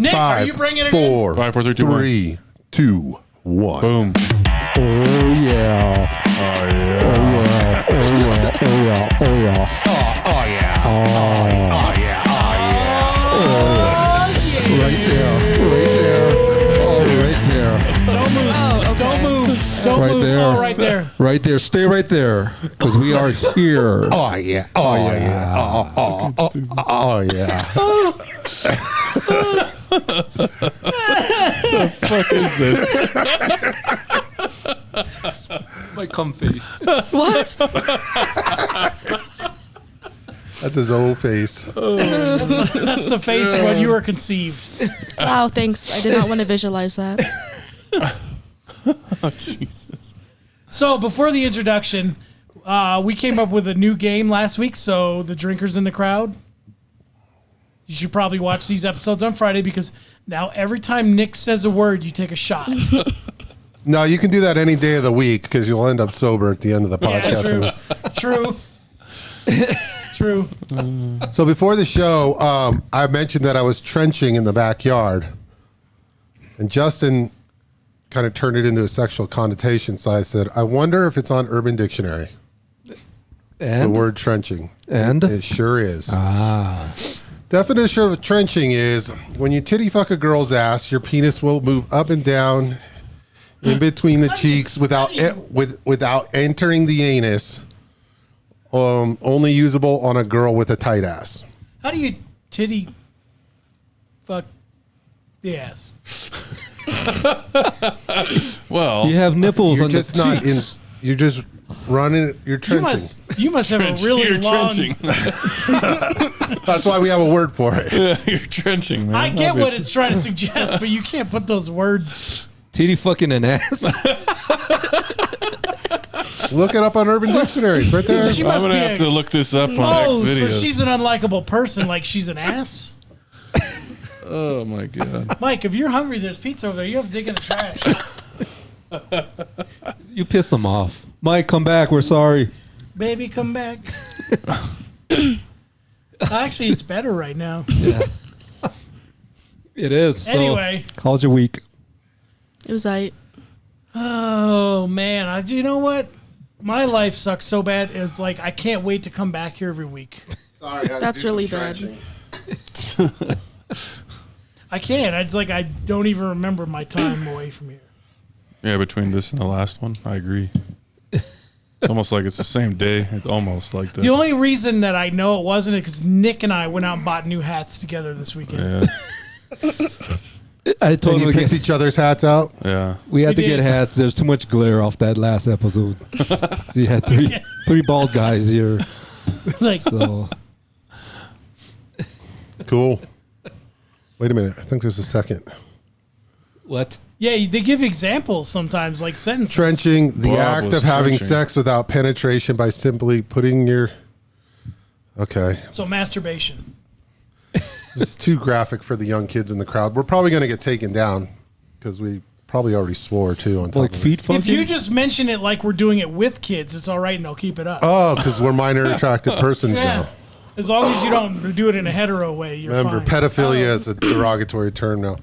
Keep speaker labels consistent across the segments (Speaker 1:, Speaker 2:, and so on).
Speaker 1: Nick,
Speaker 2: Five,
Speaker 1: are you bringing it
Speaker 2: 4,
Speaker 1: in?
Speaker 3: 5, 4, 3, 2,
Speaker 2: 3, 2, 1.
Speaker 3: Boom.
Speaker 4: Oh yeah.
Speaker 3: Oh, yeah.
Speaker 4: Oh yeah. Oh yeah. Oh yeah. Oh yeah.
Speaker 2: Oh yeah. Oh yeah.
Speaker 4: Right there. Right there. Oh, right there.
Speaker 1: Don't move.
Speaker 5: Oh, okay.
Speaker 1: Don't move. Don't
Speaker 4: Right
Speaker 1: move.
Speaker 4: there.
Speaker 1: Oh, right there.
Speaker 4: Right there. Stay right there. Because we are here.
Speaker 2: Oh yeah. Oh yeah. Oh yeah.
Speaker 3: Fuck is this?
Speaker 4: My cum face.
Speaker 5: What?
Speaker 2: That's his old face.
Speaker 1: That's the face when you were conceived.
Speaker 5: Wow, thanks. I did not want to visualize that.
Speaker 3: Oh, Jesus.
Speaker 1: So before the introduction, we came up with a new game last week. So the drinkers in the crowd, you should probably watch these episodes on Friday because now every time Nick says a word, you take a shot.
Speaker 2: No, you can do that any day of the week because you'll end up sober at the end of the podcast.
Speaker 1: Yeah, true.
Speaker 2: So before the show, I mentioned that I was trenching in the backyard, and Justin kind of turned it into a sexual connotation. So I said, I wonder if it's on Urban Dictionary.
Speaker 4: And?
Speaker 2: The word trenching.
Speaker 4: And?
Speaker 2: It sure is.
Speaker 4: Ah.
Speaker 2: Definition of trenching is when you titty fuck a girl's ass, your penis will move up and down in between the cheeks without entering the anus. Only usable on a girl with a tight ass.
Speaker 1: How do you titty fuck the ass?
Speaker 3: Well,
Speaker 4: You have nipples
Speaker 2: You're
Speaker 4: on
Speaker 2: just
Speaker 4: the
Speaker 2: not in.
Speaker 4: cheeks.
Speaker 2: You're just running. You're trenching.
Speaker 1: You must have a really
Speaker 3: you're
Speaker 1: long.
Speaker 3: trenching.
Speaker 2: That's why we have a word for it.
Speaker 3: Yeah, you're trenching, man.
Speaker 1: I get what
Speaker 3: Obviously.
Speaker 1: it's trying to suggest, but you can't put those words.
Speaker 4: Titty fucking an ass.
Speaker 2: Look it up on Urban Dictionary. It's right there.
Speaker 1: She
Speaker 3: I'm
Speaker 1: must
Speaker 3: going to
Speaker 1: be
Speaker 3: have to look this up on X
Speaker 1: Oh, so
Speaker 3: videos.
Speaker 1: she's an unlikable person, like she's an ass.
Speaker 3: Oh, my God.
Speaker 1: Mike, if you're hungry, there's pizza over there. You have to dig in the trash.
Speaker 4: You pissed them off. Mike, come back. We're sorry.
Speaker 1: Baby, come back. Actually, it's better right now.
Speaker 4: It is. So,
Speaker 1: Anyway.
Speaker 4: how's your week?
Speaker 5: It was
Speaker 1: Oh, man. You know what? My life sucks so bad. It's like I can't wait to come back here every week.
Speaker 2: Sorry,
Speaker 5: That's really bad.
Speaker 1: I can't. It's like I don't even remember my time away from here.
Speaker 3: Yeah, between this and the last one, I agree. It's almost like it's the same day. It's almost like that.
Speaker 1: The only reason that I know it wasn't because Nick and I went out and bought new hats together this weekend.
Speaker 3: Yeah,
Speaker 4: I
Speaker 2: And
Speaker 4: totally
Speaker 2: you picked
Speaker 4: get.
Speaker 2: each other's hats out.
Speaker 3: yeah.
Speaker 4: We had
Speaker 1: We
Speaker 4: to get
Speaker 1: did.
Speaker 4: hats. There's too much glare off that last episode. So you had three bald guys here.
Speaker 1: Like,
Speaker 4: So
Speaker 2: Cool. Wait a minute. I think there's a second.
Speaker 4: what?
Speaker 1: yeah, they give examples sometimes, like sentences.
Speaker 2: Trenching, the
Speaker 3: Bob
Speaker 2: act
Speaker 3: was
Speaker 2: of having
Speaker 3: trenching.
Speaker 2: sex without penetration by simply putting your. Okay.
Speaker 1: So masturbation.
Speaker 2: This is too graphic for the young kids in the crowd. We're probably going to get taken down because we probably already swore too on top
Speaker 4: Like
Speaker 2: of
Speaker 4: feet
Speaker 2: it.
Speaker 4: fucking?
Speaker 1: If you just mention it like we're doing it with kids, it's all right and they'll keep it up.
Speaker 2: Oh, because we're minor attracted persons
Speaker 1: Yeah.
Speaker 2: now.
Speaker 1: As long as you don't do it in a hetero way, you're
Speaker 2: Remember,
Speaker 1: fine.
Speaker 2: pedophilia is a derogatory term now.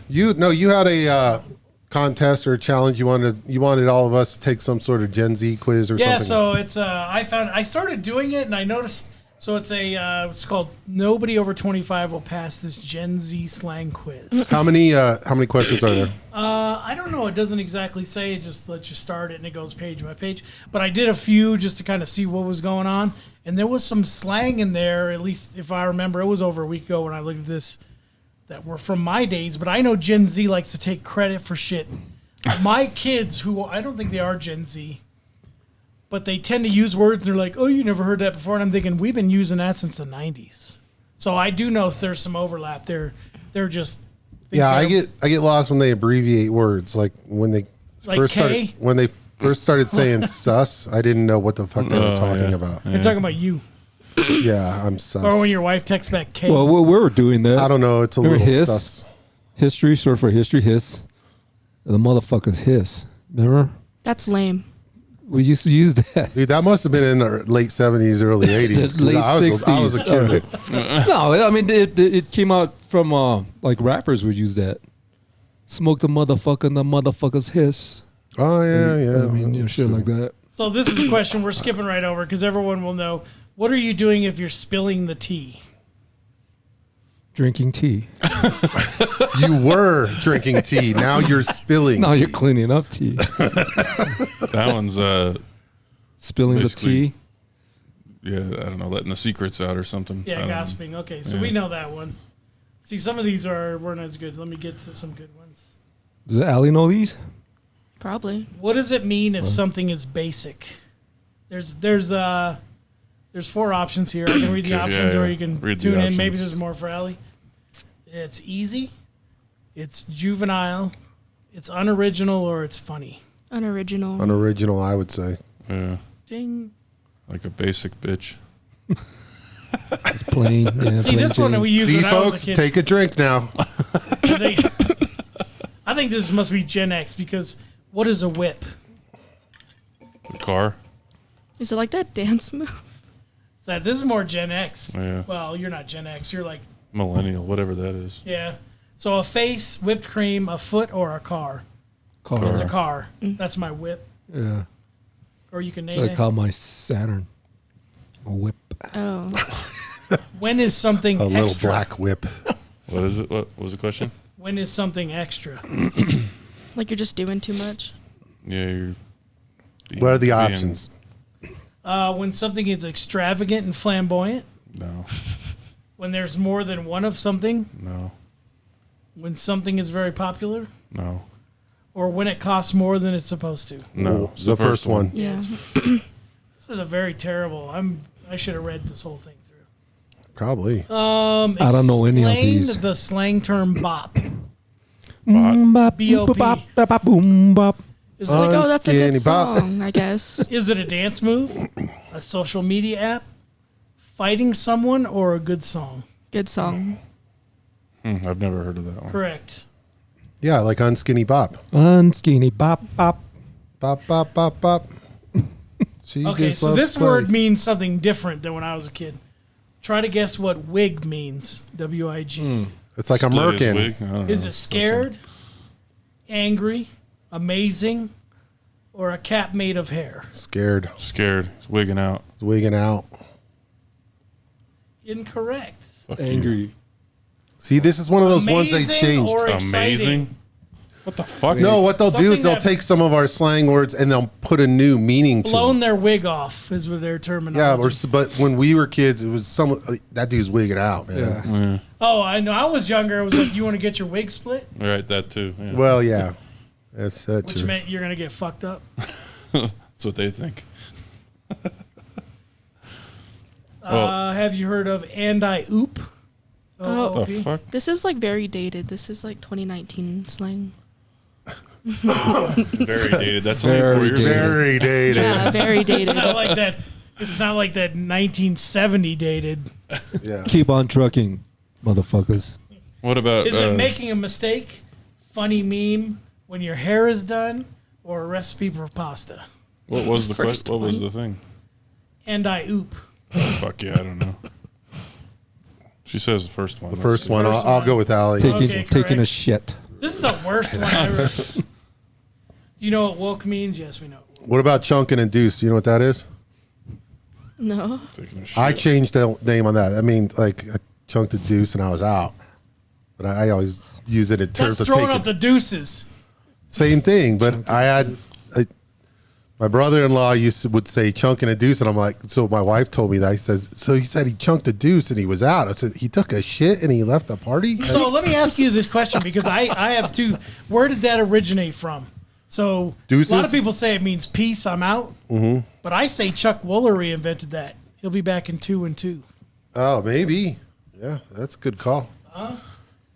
Speaker 2: You had a contest or a challenge. You wanted all of us to take some sort of Gen Z quiz or
Speaker 1: Yeah,
Speaker 2: something.
Speaker 1: so it's I started doing it and I noticed. So it's called Nobody Over 25 Will Pass This Gen Z Slang Quiz.
Speaker 2: How many questions are there?
Speaker 1: I don't know. It doesn't exactly say. It just lets you start it and it goes page by page. But I did a few just to kind of see what was going on. And there was some slang in there, at least if I remember. It was over a week ago when I looked at this that were from my days. But I know Gen Z likes to take credit for shit. My kids, who I don't think they are Gen Z, but they tend to use words and they're like, oh, you never heard that before. And I'm thinking, we've been using that since the 90s. So I do know there's some overlap there. They're just...
Speaker 2: Yeah, I get lost when they abbreviate words. Like when they
Speaker 1: Like
Speaker 2: first
Speaker 1: K?
Speaker 2: started saying sus. I didn't know what the fuck they were talking
Speaker 3: yeah.
Speaker 2: about.
Speaker 1: They're talking about you.
Speaker 2: Yeah, I'm sus.
Speaker 1: Or when your wife texts back K.
Speaker 4: Well, we were doing that.
Speaker 2: I don't know. It's a
Speaker 4: Remember
Speaker 2: little
Speaker 4: hiss?
Speaker 2: sus.
Speaker 4: History, short for history, hiss. The motherfuckers hiss. Remember?
Speaker 5: That's lame.
Speaker 4: We used to use that.
Speaker 2: Dude, that must have been in the late 70s, early 80s.
Speaker 4: Just late
Speaker 2: I was a
Speaker 4: 60s.
Speaker 2: kid.
Speaker 4: No, I mean it came out from like rappers would use that. Smoke the motherfucker and the motherfuckers hiss.
Speaker 2: Oh, yeah.
Speaker 4: I mean, shit like that.
Speaker 1: So this is a question we're skipping right over because everyone will know. What are you doing if you're spilling the tea?
Speaker 4: Drinking tea.
Speaker 2: You were drinking tea. Now you're spilling
Speaker 4: Now
Speaker 2: tea.
Speaker 4: you're cleaning up tea.
Speaker 3: That one's
Speaker 4: Spilling the
Speaker 3: Basically-
Speaker 4: tea.
Speaker 3: yeah, I don't know, letting the secrets out or something. I
Speaker 1: Yeah,
Speaker 3: don't know.
Speaker 1: gossiping. Okay, so
Speaker 3: Yeah.
Speaker 1: we know that one. See, some of these weren't as good. Let me get to some good ones.
Speaker 4: Does Allie know these?
Speaker 5: Probably.
Speaker 1: What does it mean if something is basic? There's 4 options here. I can read the
Speaker 3: Okay,
Speaker 1: options,
Speaker 3: yeah,
Speaker 1: or
Speaker 3: yeah.
Speaker 1: you can
Speaker 3: Read the
Speaker 1: tune in. Maybe
Speaker 3: options.
Speaker 1: there's more for Allie. It's easy, it's juvenile, it's unoriginal, or it's funny.
Speaker 5: Unoriginal.
Speaker 2: Unoriginal, I would say.
Speaker 3: Yeah,
Speaker 1: Ding.
Speaker 3: like a basic bitch.
Speaker 4: It's plain. Yeah,
Speaker 1: See,
Speaker 4: plain
Speaker 1: this one that we
Speaker 4: Jane.
Speaker 1: used
Speaker 2: See,
Speaker 1: when I was
Speaker 2: folks,
Speaker 1: a kid.
Speaker 2: take a drink now.
Speaker 1: I think this must be Gen X because what is a whip?
Speaker 3: The car.
Speaker 5: Is it like that dance move?
Speaker 1: This is more Gen X.
Speaker 3: Yeah.
Speaker 1: Well, you're not Gen X. You're like,
Speaker 3: Millennial, whatever that is.
Speaker 1: yeah. So a face, whipped cream, a foot, or a car.
Speaker 4: Car.
Speaker 1: It's a car. That's my whip.
Speaker 4: Yeah.
Speaker 1: Or you can name
Speaker 4: So I
Speaker 1: it.
Speaker 4: call my Saturn a whip.
Speaker 5: Oh.
Speaker 1: When is something
Speaker 2: A little
Speaker 1: extra?
Speaker 2: black whip.
Speaker 3: What is it? What was the question?
Speaker 1: When is something extra?
Speaker 5: Like you're just doing too much?
Speaker 3: Yeah, you're.
Speaker 2: What are the
Speaker 3: being-
Speaker 2: options?
Speaker 1: When something is extravagant and flamboyant.
Speaker 3: No,
Speaker 1: When there's more than one of something.
Speaker 3: no,
Speaker 1: When something is very popular.
Speaker 3: no,
Speaker 1: Or when it costs more than it's supposed to.
Speaker 3: no.
Speaker 2: It's the first one.
Speaker 5: Yeah.
Speaker 1: This is a very terrible. I should have read this whole thing through.
Speaker 2: Probably.
Speaker 4: I don't know any of
Speaker 1: Explain
Speaker 4: these.
Speaker 1: the slang term bop.
Speaker 3: Bot.
Speaker 1: B.O.P.
Speaker 4: Bop, bop, bop, boom, bop.
Speaker 1: Is
Speaker 5: It's like,
Speaker 1: it,
Speaker 5: oh, that's a good
Speaker 2: Unskinny bop.
Speaker 5: song, I guess.
Speaker 1: is it a dance move, a social media app, fighting someone, or a good song?
Speaker 5: Good song.
Speaker 3: I've never heard of that one.
Speaker 1: Correct.
Speaker 2: Yeah, like unskinny bop.
Speaker 4: Unskinny bop, bop.
Speaker 2: Bop, bop, bop, bop. She
Speaker 1: Okay,
Speaker 2: just
Speaker 1: so
Speaker 2: loves
Speaker 1: this
Speaker 2: play.
Speaker 1: word means something different than when I was a kid. Try to guess what wig means. W-I-G.
Speaker 2: It's like a
Speaker 3: Split his
Speaker 2: merkin.
Speaker 3: wig? I don't
Speaker 1: Is
Speaker 3: know.
Speaker 1: it scared, angry, amazing, or a cap made of hair?
Speaker 2: Scared.
Speaker 3: Scared. He's wigging out.
Speaker 2: He's wigging out.
Speaker 1: Incorrect.
Speaker 3: Fuck you.
Speaker 4: Angry.
Speaker 2: See, this is one of those ones they
Speaker 1: Amazing
Speaker 2: changed.
Speaker 1: or exciting?
Speaker 3: Amazing. What the fuck?
Speaker 2: No, what they'll do
Speaker 1: Something
Speaker 2: is they'll
Speaker 1: that-
Speaker 2: take some of our slang words and they'll put a new meaning to
Speaker 1: Blown
Speaker 2: it.
Speaker 1: their wig off is what their
Speaker 2: Yeah,
Speaker 1: terminology.
Speaker 2: but when we were kids, it was some that dude's wigging out, man.
Speaker 4: Yeah.
Speaker 3: Yeah,
Speaker 1: Oh, I know. I was younger. It was like, you want to get your wig split?
Speaker 3: right. That too. Yeah.
Speaker 2: Well, yeah, that's
Speaker 1: Which
Speaker 2: true.
Speaker 1: meant you're going to get fucked up.
Speaker 3: That's what they think. Well-
Speaker 1: Have you heard of and I oop?
Speaker 5: Oh.
Speaker 3: The
Speaker 1: O-O-P?
Speaker 3: fuck?
Speaker 5: This is like very dated. This is like 2019 slang.
Speaker 3: Very dated. That's only
Speaker 4: Very
Speaker 3: 4 years
Speaker 4: dated.
Speaker 3: ago.
Speaker 2: Very dated.
Speaker 5: Yeah, very
Speaker 1: It's
Speaker 5: dated.
Speaker 1: not like that. It's not like that 1970 dated.
Speaker 2: Yeah.
Speaker 4: Keep on trucking, motherfuckers.
Speaker 3: What about?
Speaker 1: Is it making a mistake, funny meme, when your hair is done, or a recipe for pasta?
Speaker 3: What was the
Speaker 5: First
Speaker 3: question? What was
Speaker 5: one.
Speaker 3: the thing?
Speaker 1: And I oop.
Speaker 3: Fuck yeah, I don't know. She says the first one.
Speaker 2: The
Speaker 3: Let's
Speaker 2: first
Speaker 3: see.
Speaker 2: one,
Speaker 1: First
Speaker 2: I'll
Speaker 1: one.
Speaker 2: go with Allie.
Speaker 1: Take-
Speaker 4: Taking
Speaker 1: Okay,
Speaker 4: taking a
Speaker 1: correct.
Speaker 4: shit.
Speaker 1: This is the worst one ever. Do you know what woke means? Yes, we know.
Speaker 2: What about chunking and deuce? You know what that is?
Speaker 5: No.
Speaker 3: Taking a shit.
Speaker 2: I changed the name on that. I mean, like I chunked a deuce and I was out. But I always use it in terms
Speaker 1: That's
Speaker 2: of
Speaker 1: throwing
Speaker 2: taking
Speaker 1: up the deuces.
Speaker 2: same thing. But my brother-in-law would say chunking a deuce, and I'm like, so my wife told me that. He says, so he said he chunked a deuce and he was out. I said, he took a shit and he left the party.
Speaker 1: So let me ask you this question because I have two. Where did that originate from? So
Speaker 2: Deuces?
Speaker 1: a lot of people say it means peace, I'm out. Mm-hmm. But I say Chuck Woolery invented that. He'll be back in 2 and 2.
Speaker 2: Oh, maybe. Yeah, that's a good call.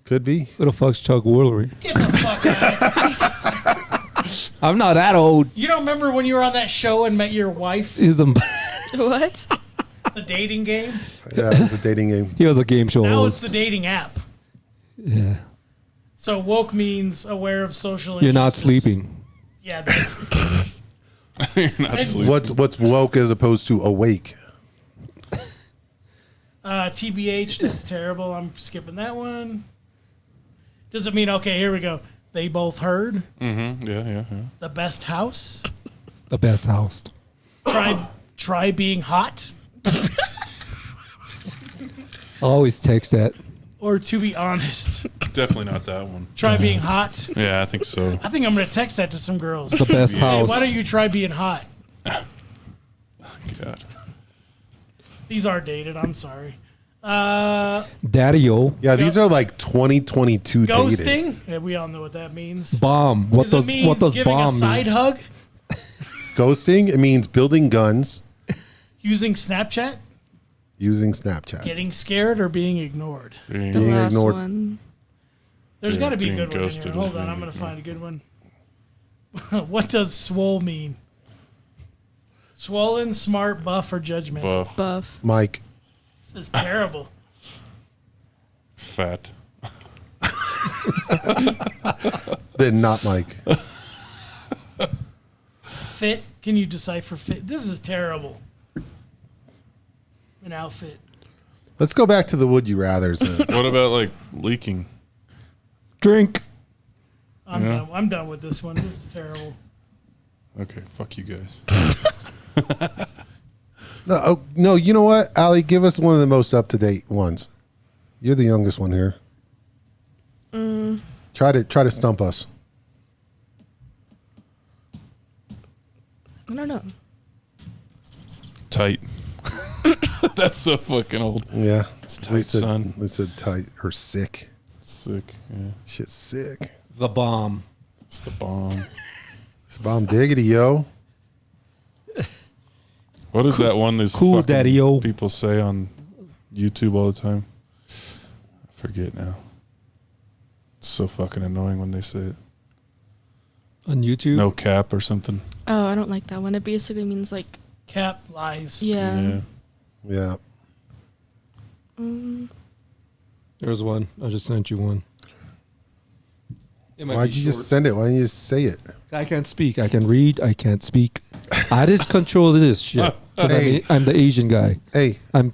Speaker 2: Could be.
Speaker 4: Who the fuck's Chuck Woolery?
Speaker 1: Get the fuck out.
Speaker 4: I'm not that old.
Speaker 1: You don't remember when you were on that show and met your wife,
Speaker 4: He's a,
Speaker 5: What?
Speaker 1: the dating game?
Speaker 2: Yeah, it was a dating game.
Speaker 4: he was a game show
Speaker 1: Now it's
Speaker 4: host.
Speaker 1: the dating app.
Speaker 4: Yeah.
Speaker 1: So woke means aware of social
Speaker 4: You're not
Speaker 1: injustice.
Speaker 4: sleeping.
Speaker 1: Yeah, that's
Speaker 3: You're not sleeping.
Speaker 2: What's woke as opposed to awake?
Speaker 1: TBH, that's terrible. I'm skipping that one. Does it mean, okay, here we go. They both heard.
Speaker 3: Mm-hmm. Yeah.
Speaker 1: The best house.
Speaker 4: The best house.
Speaker 1: Try being hot.
Speaker 4: I always text that.
Speaker 1: Or to be honest.
Speaker 3: Definitely not that one.
Speaker 1: Try being hot.
Speaker 3: Yeah, I think so.
Speaker 1: I think I'm going to text that to some girls.
Speaker 4: The best
Speaker 1: Hey,
Speaker 4: house.
Speaker 1: why don't you try being hot?
Speaker 3: God.
Speaker 1: These are dated. I'm sorry.
Speaker 4: Daddy-o.
Speaker 2: Yeah, these are like 2022 dated.
Speaker 1: Ghosting. Yeah, we all know what that means.
Speaker 4: Bomb. What
Speaker 1: Does it mean
Speaker 4: what does
Speaker 1: giving a
Speaker 4: bomb
Speaker 1: side
Speaker 4: mean?
Speaker 1: hug?
Speaker 2: Ghosting, it means building guns
Speaker 1: Using Snapchat?
Speaker 2: using Snapchat.
Speaker 1: Getting scared or being ignored?
Speaker 5: The
Speaker 2: Being
Speaker 5: last
Speaker 2: ignored.
Speaker 5: one.
Speaker 1: There's
Speaker 3: Yeah,
Speaker 1: got to be a
Speaker 3: being
Speaker 1: good one in here.
Speaker 3: ghosted is
Speaker 1: Hold on,
Speaker 3: being
Speaker 1: I'm going to
Speaker 3: ignored.
Speaker 1: find a good one. What does swole mean? Swollen, smart, buff, or judgmental?
Speaker 3: Buff.
Speaker 5: Buff.
Speaker 2: Mike,
Speaker 1: This is terrible.
Speaker 3: Fat.
Speaker 2: then not Mike.
Speaker 1: Fit. Can you decipher fit? This is terrible. An outfit.
Speaker 2: Let's go back to the would you rathers.
Speaker 3: What about like leaking?
Speaker 4: Drink.
Speaker 1: I'm done with this one. This is terrible.
Speaker 3: Okay, fuck you guys.
Speaker 2: No, you know what, Allie? Give us one of the most up to date ones. You're the youngest one here. Try to stump us.
Speaker 5: I don't know.
Speaker 3: Tight. That's so fucking old.
Speaker 2: Yeah,
Speaker 3: It's tight, son.
Speaker 2: We said tight or sick.
Speaker 3: Sick. Yeah.
Speaker 2: Shit's sick.
Speaker 4: The bomb.
Speaker 3: It's the bomb.
Speaker 2: It's bomb diggity, yo.
Speaker 3: What is that one? These
Speaker 4: Cool
Speaker 3: fucking
Speaker 4: daddy-o.
Speaker 3: people say on YouTube all the time. I forget now. It's so fucking annoying when they say it.
Speaker 4: On YouTube?
Speaker 3: No cap or something.
Speaker 5: Oh, I don't like that one. It basically means like,
Speaker 1: Cap lies.
Speaker 5: yeah.
Speaker 2: Yeah.
Speaker 4: There's one. I just sent you one. It might
Speaker 2: Why'd
Speaker 4: be
Speaker 2: you
Speaker 4: short.
Speaker 2: just send it? Why didn't you just say it?
Speaker 4: I can't speak. I can read. I can't speak. I just control this shit. 'Cause
Speaker 2: Hey.
Speaker 4: I'm the Asian guy.
Speaker 2: Hey,
Speaker 4: I'm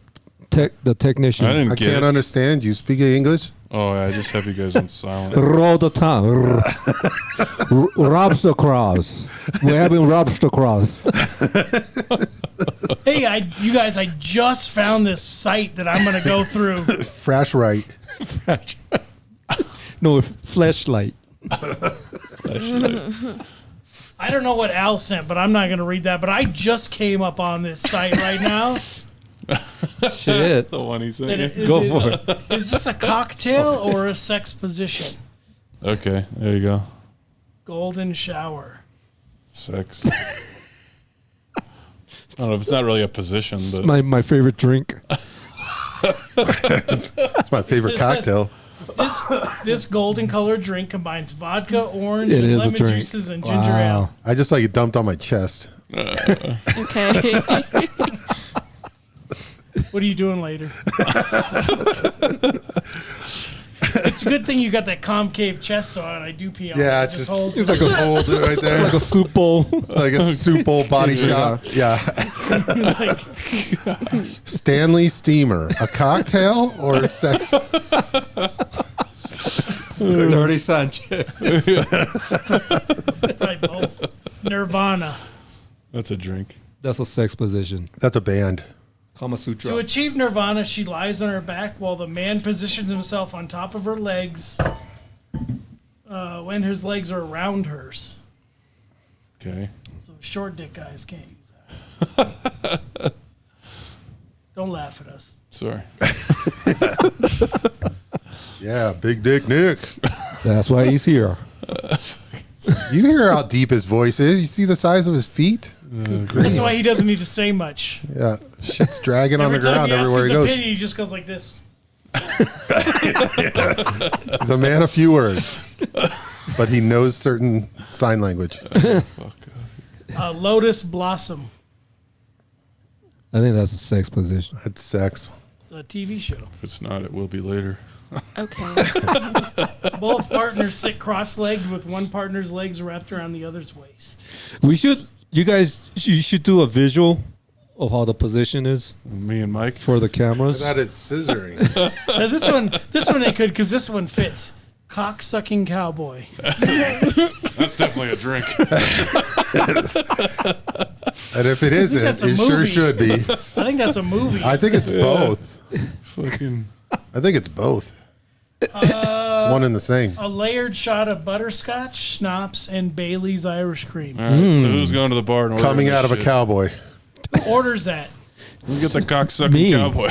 Speaker 4: the technician.
Speaker 3: I didn't
Speaker 2: I
Speaker 3: get
Speaker 2: can't
Speaker 3: it.
Speaker 2: understand. You speak English?
Speaker 3: Oh, I just have you guys on silent.
Speaker 4: Roll the tongue. Lobster cross. We're having lobster cross.
Speaker 1: Hey, you guys, I just found this site that I'm going to go through.
Speaker 2: Fresh right.
Speaker 4: No, flashlight.
Speaker 1: I don't know what Al sent, but I'm not going to read that. But I just came up on this site right now.
Speaker 4: Shit.
Speaker 3: The one he sent
Speaker 1: And
Speaker 3: you.
Speaker 4: Go for it.
Speaker 1: Is this a cocktail or a sex position?
Speaker 3: Okay, there you go.
Speaker 1: Golden shower.
Speaker 3: Sex. I don't know if it's not really a position, but
Speaker 4: My favorite drink.
Speaker 2: It's my favorite
Speaker 1: It says-
Speaker 2: cocktail.
Speaker 1: This golden colored drink combines vodka, orange,
Speaker 4: It
Speaker 1: and
Speaker 4: is a
Speaker 1: lemon
Speaker 4: drink.
Speaker 1: juices and ginger ale.
Speaker 2: I just like it dumped on my chest.
Speaker 5: Okay.
Speaker 1: What are you doing later? It's a good thing you got that concave chest so I do pee on it.
Speaker 2: Yeah,
Speaker 1: It
Speaker 2: just
Speaker 1: holds
Speaker 2: it's
Speaker 1: it.
Speaker 2: like a hold it right there,
Speaker 4: Like a soup bowl.
Speaker 2: like a soup bowl body shop. Yeah,
Speaker 1: Like,
Speaker 2: Stanley Steamer, a cocktail or a sex?
Speaker 4: Dirty Sanchez.
Speaker 1: probably both. Nirvana.
Speaker 3: that's a drink.
Speaker 4: That's a sex position.
Speaker 2: That's a band.
Speaker 4: Kama
Speaker 1: To
Speaker 4: Sutra.
Speaker 1: achieve nirvana, she lies on her back while the man positions himself on top of her legs when his legs are around hers.
Speaker 3: Okay.
Speaker 1: So short dick guys can't use that. Don't laugh at us.
Speaker 3: Sorry.
Speaker 2: Yeah, Big Dick Nick.
Speaker 4: That's why he's here.
Speaker 2: You hear how deep his voice is. You see the size of his feet. Good grief.
Speaker 1: That's why he doesn't need to say much.
Speaker 2: Yeah, shit's dragging on the
Speaker 1: Every time
Speaker 2: ground
Speaker 1: he asks
Speaker 2: everywhere
Speaker 1: his
Speaker 2: he goes.
Speaker 1: opinion, he just goes like this.
Speaker 2: He's a man of few words, but he knows certain sign language.
Speaker 3: Fuck.
Speaker 1: Lotus Blossom.
Speaker 4: I think that's a sex position.
Speaker 2: That's sex.
Speaker 1: It's a TV show.
Speaker 3: If it's not, it will be later.
Speaker 5: Okay.
Speaker 1: Both partners sit cross-legged with one partner's legs wrapped around the other's waist.
Speaker 4: We should You guys, you should do a visual of how the position is
Speaker 3: Me and Mike.
Speaker 4: for the cameras.
Speaker 2: That is scissoring.
Speaker 1: Now, this one they could because this one fits. Cock sucking cowboy.
Speaker 3: That's definitely a drink.
Speaker 2: And if it isn't,
Speaker 1: that's a
Speaker 2: it sure
Speaker 1: movie.
Speaker 2: should be.
Speaker 1: I think that's a movie.
Speaker 2: I think it's both.
Speaker 3: Fucking.
Speaker 2: I think it's both. It's one and the same.
Speaker 1: A layered shot of butterscotch, schnapps, and Bailey's Irish cream.
Speaker 3: All right, so who's going to the bar and ordering
Speaker 2: Coming
Speaker 3: this
Speaker 2: out of a
Speaker 3: shit?
Speaker 2: cowboy.
Speaker 1: Who orders that?
Speaker 3: We get the cocksucking
Speaker 4: Me.
Speaker 3: cowboy.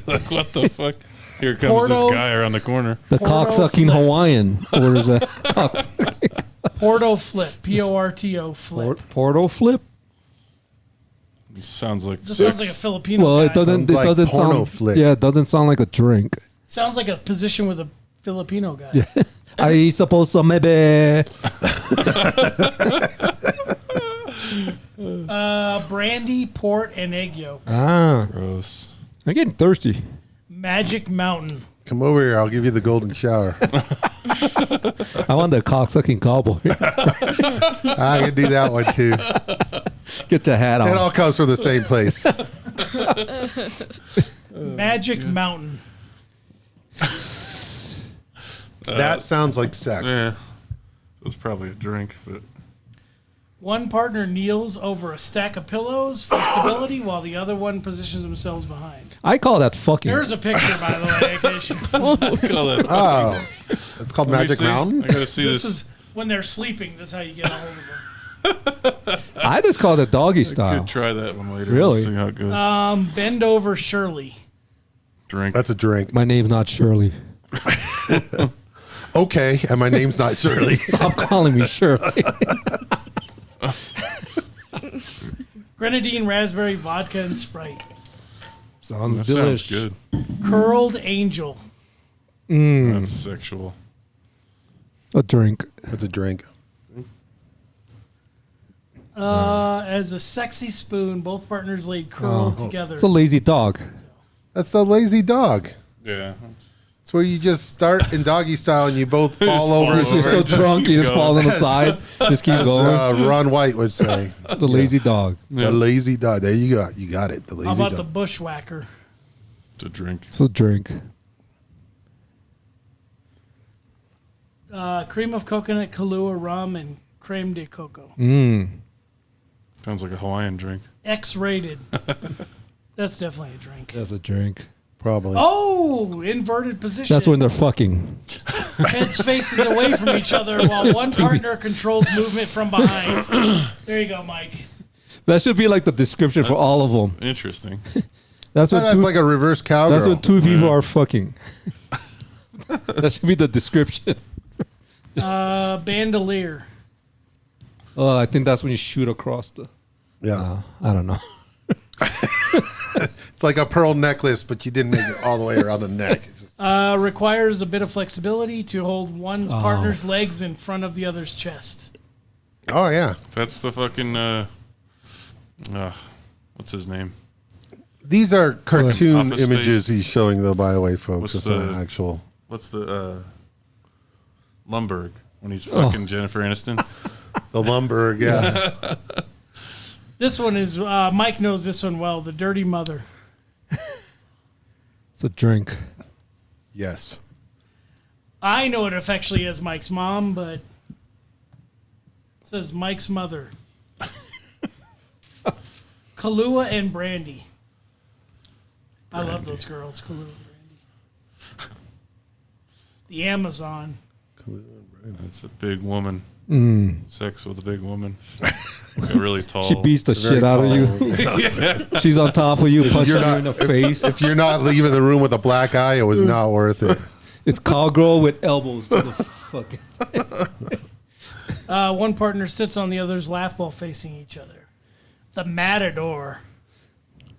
Speaker 3: Like, what the fuck? Here comes
Speaker 1: Porto-
Speaker 3: this guy around the corner.
Speaker 4: The
Speaker 1: Porto
Speaker 4: cock-sucking
Speaker 1: flip.
Speaker 4: Hawaiian orders a cock-sucking.
Speaker 1: Porto flip. Porto flip.
Speaker 4: Porto flip?
Speaker 3: It sounds like
Speaker 1: This sounds like a Filipino
Speaker 4: Well,
Speaker 1: guy.
Speaker 4: it doesn't.
Speaker 2: Sounds
Speaker 4: It
Speaker 2: like
Speaker 4: doesn't
Speaker 2: porno
Speaker 4: sound.
Speaker 2: flick.
Speaker 4: Yeah, it doesn't sound like a drink.
Speaker 1: Sounds like a position with a Filipino guy.
Speaker 4: Yeah. I suppose so, maybe.
Speaker 1: Brandy, port, and egg yolk.
Speaker 4: Ah,
Speaker 3: gross.
Speaker 4: I'm getting thirsty.
Speaker 1: Magic Mountain.
Speaker 2: Come over here. I'll give you the golden shower.
Speaker 4: I want the cock-sucking cowboy.
Speaker 2: I can do that one too.
Speaker 4: Get your hat
Speaker 2: It
Speaker 4: on.
Speaker 2: all comes from the same place.
Speaker 1: Magic Mountain.
Speaker 2: That sounds like sex.
Speaker 3: Yeah. That's probably a drink, but
Speaker 1: One partner kneels over a stack of pillows for stability while the other one positions themselves behind.
Speaker 4: I call that fucking.
Speaker 1: There's a picture, by the way. in case you-
Speaker 3: look at all that.
Speaker 2: Oh, it's called
Speaker 3: Let me
Speaker 2: Magic
Speaker 3: see.
Speaker 2: Mountain.
Speaker 3: I gotta see
Speaker 1: This
Speaker 3: this.
Speaker 1: is when they're sleeping. That's how you get a hold of them.
Speaker 4: I just call it doggy style.
Speaker 3: Could try that one later.
Speaker 4: Really?
Speaker 3: See how it goes.
Speaker 1: Bend over Shirley.
Speaker 3: Drink.
Speaker 2: That's a drink.
Speaker 4: My name's not Shirley.
Speaker 2: Okay, and my name's not Shirley.
Speaker 4: Stop calling me Shirley.
Speaker 1: Grenadine, raspberry, vodka, and Sprite.
Speaker 4: Sounds
Speaker 3: that sounds
Speaker 4: delish.
Speaker 3: good.
Speaker 1: Curled Angel.
Speaker 3: That's sexual.
Speaker 4: A drink.
Speaker 2: That's a drink.
Speaker 1: As a sexy spoon, both partners laid curled together.
Speaker 4: It's a lazy dog.
Speaker 2: That's the lazy dog.
Speaker 3: Yeah.
Speaker 2: It's where you just start in doggy style and you both fall over.
Speaker 3: fall
Speaker 2: at the
Speaker 4: You're
Speaker 3: over.
Speaker 2: same
Speaker 4: so drunk, you just
Speaker 3: Keep
Speaker 4: fall on the side. Just keep going.
Speaker 2: Ron White would say.
Speaker 4: The lazy dog.
Speaker 2: The lazy dog. There you go. You got it. The
Speaker 1: How
Speaker 2: lazy
Speaker 1: about the
Speaker 2: dog.
Speaker 1: bushwhacker?
Speaker 3: It's a drink.
Speaker 4: It's a drink.
Speaker 1: Cream of coconut, Kahlua, rum, and creme de coco.
Speaker 3: Sounds like a Hawaiian drink.
Speaker 1: X-rated. That's definitely a drink.
Speaker 4: That's a drink.
Speaker 2: Probably.
Speaker 1: Oh, inverted position.
Speaker 4: That's when they're fucking.
Speaker 1: Heads faces away from each other while one partner controls movement from behind. There you go, Mike.
Speaker 4: That should be like the description for all of them.
Speaker 3: Interesting.
Speaker 4: That's when
Speaker 2: That's
Speaker 4: two,
Speaker 2: like a reverse cowgirl.
Speaker 4: that's when two people are fucking. That should be the description.
Speaker 1: Bandolier.
Speaker 4: Oh, I think that's when you shoot across the.
Speaker 2: Yeah.
Speaker 4: I don't know.
Speaker 2: It's like a pearl necklace, but you didn't make it all the way around the neck.
Speaker 1: Requires a bit of flexibility to hold one's partner's legs in front of the other's chest.
Speaker 2: Oh, yeah.
Speaker 3: That's the fucking. What's his name?
Speaker 2: These are cartoon
Speaker 3: Office
Speaker 2: images
Speaker 3: Space.
Speaker 2: he's showing, though, by the way, folks.
Speaker 3: What's
Speaker 2: It's
Speaker 3: the-
Speaker 2: not actual.
Speaker 3: What's the Lumberg when he's fucking Jennifer Aniston?
Speaker 2: The Lumberg, yeah.
Speaker 1: This one is, Mike knows this one well, the Dirty Mother.
Speaker 4: It's a drink.
Speaker 2: Yes.
Speaker 1: I know it affectionately as Mike's mom, but it says Mike's mother. Kahlua and Brandy. I love those girls, Kahlua and Brandy. The Amazon.
Speaker 3: That's a big woman. Sex with a big woman. Like a really tall.
Speaker 4: She beats the
Speaker 2: Very
Speaker 4: shit out of
Speaker 2: tall.
Speaker 4: you. She's on top of you, punching
Speaker 2: you're
Speaker 4: you
Speaker 2: not-
Speaker 4: in the face.
Speaker 2: If you're not leaving the room with a black eye, it was not worth it.
Speaker 4: It's cowgirl with elbows. To the fucking.
Speaker 1: One partner sits on the other's lap while facing each other. The Matador.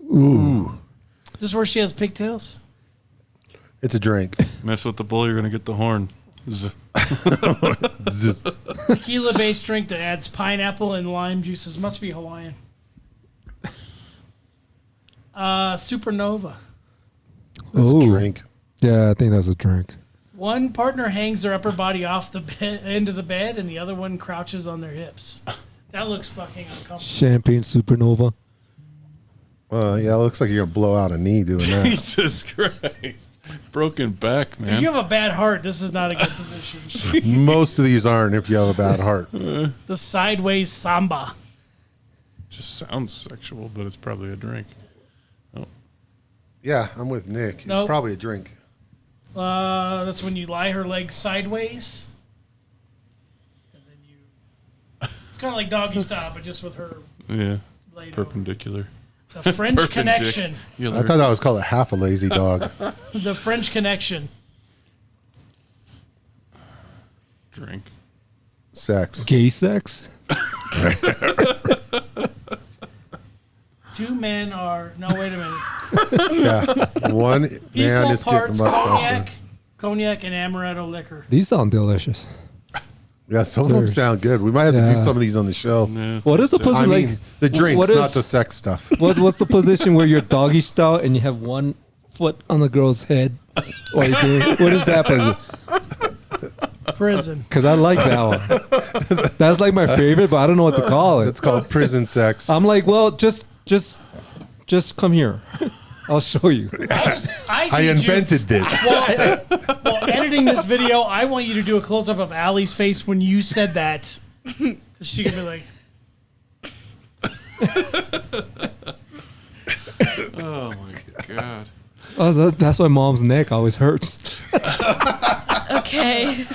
Speaker 2: Ooh.
Speaker 1: This is where she has pigtails?
Speaker 2: It's a drink.
Speaker 3: Mess with the bull, you're gonna get the horn.
Speaker 2: Zzz.
Speaker 1: Tequila-based drink that adds pineapple and lime juices. Must be Hawaiian. Supernova.
Speaker 2: That's
Speaker 4: Ooh.
Speaker 2: a drink.
Speaker 4: Yeah, I think that's a drink.
Speaker 1: One partner hangs their upper body off the end of the bed, and the other one crouches on their hips. That looks fucking uncomfortable.
Speaker 4: Champagne supernova.
Speaker 2: Yeah, it looks like you're gonna blow out a knee doing that.
Speaker 3: Jesus Christ. Broken back,
Speaker 1: If
Speaker 3: man.
Speaker 1: you have a bad heart, this is not a good position.
Speaker 2: Most of these aren't if you have a bad heart.
Speaker 1: The sideways samba.
Speaker 3: Just sounds sexual, but it's probably a drink.
Speaker 2: Yeah, I'm with Nick. It's
Speaker 1: Nope.
Speaker 2: probably a drink.
Speaker 1: That's when you lie her legs sideways. And then you. It's kind of like doggy style, but just with her
Speaker 3: Yeah.
Speaker 1: laid over.
Speaker 3: Perpendicular.
Speaker 1: The French Connection.
Speaker 2: I thought that was called a half a lazy dog.
Speaker 1: The French Connection.
Speaker 3: Drink.
Speaker 2: Sex.
Speaker 4: Gay sex?
Speaker 1: Two men are. No, wait a minute.
Speaker 2: Yeah. One man
Speaker 1: Equal
Speaker 2: is getting a
Speaker 1: parts
Speaker 2: mustache.
Speaker 1: cognac and amaretto liquor.
Speaker 4: These sound delicious.
Speaker 2: Yeah, some of them sound good. We might have to do
Speaker 4: Yeah.
Speaker 2: some of these on the show.
Speaker 3: Yeah.
Speaker 4: What is the position
Speaker 2: I
Speaker 4: like?
Speaker 2: mean, the drinks,
Speaker 4: what is-
Speaker 2: not the sex stuff.
Speaker 4: What's the position where you're doggy style and you have one foot on the girl's head? What is that position?
Speaker 1: Prison.
Speaker 4: Because I like that one. That's like my favorite, but I don't know what to call it.
Speaker 2: It's called prison sex.
Speaker 4: I'm like, well, just come here. I'll show you.
Speaker 2: I invented this.
Speaker 1: Well, editing this video, I want you to do a close up of Allie's face when you said that. Because she could be like,
Speaker 3: Oh, my God.
Speaker 4: Oh, that's why mom's neck always hurts.
Speaker 5: Okay.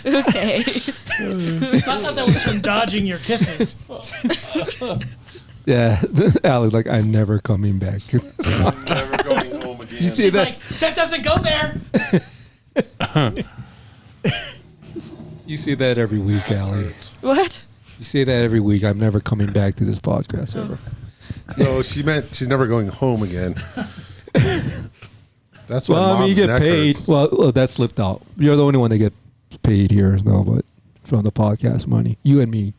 Speaker 5: Okay.
Speaker 1: I thought that was from dodging your kisses.
Speaker 4: Yeah, Allie's like, I'm never coming back to this.
Speaker 2: Never going home again.
Speaker 4: You see
Speaker 1: She's
Speaker 4: that?
Speaker 1: like, that doesn't go there.
Speaker 4: You say that every week, Allie.
Speaker 5: What?
Speaker 4: You say that every week. I'm never coming back to this podcast ever.
Speaker 2: No, she meant she's never going home again. That's what
Speaker 4: Well, I mean, you
Speaker 2: mom's
Speaker 4: get
Speaker 2: neck
Speaker 4: paid.
Speaker 2: hurts.
Speaker 4: Well, that slipped out. You're the only one that get paid here, no, but from the podcast money, you and me.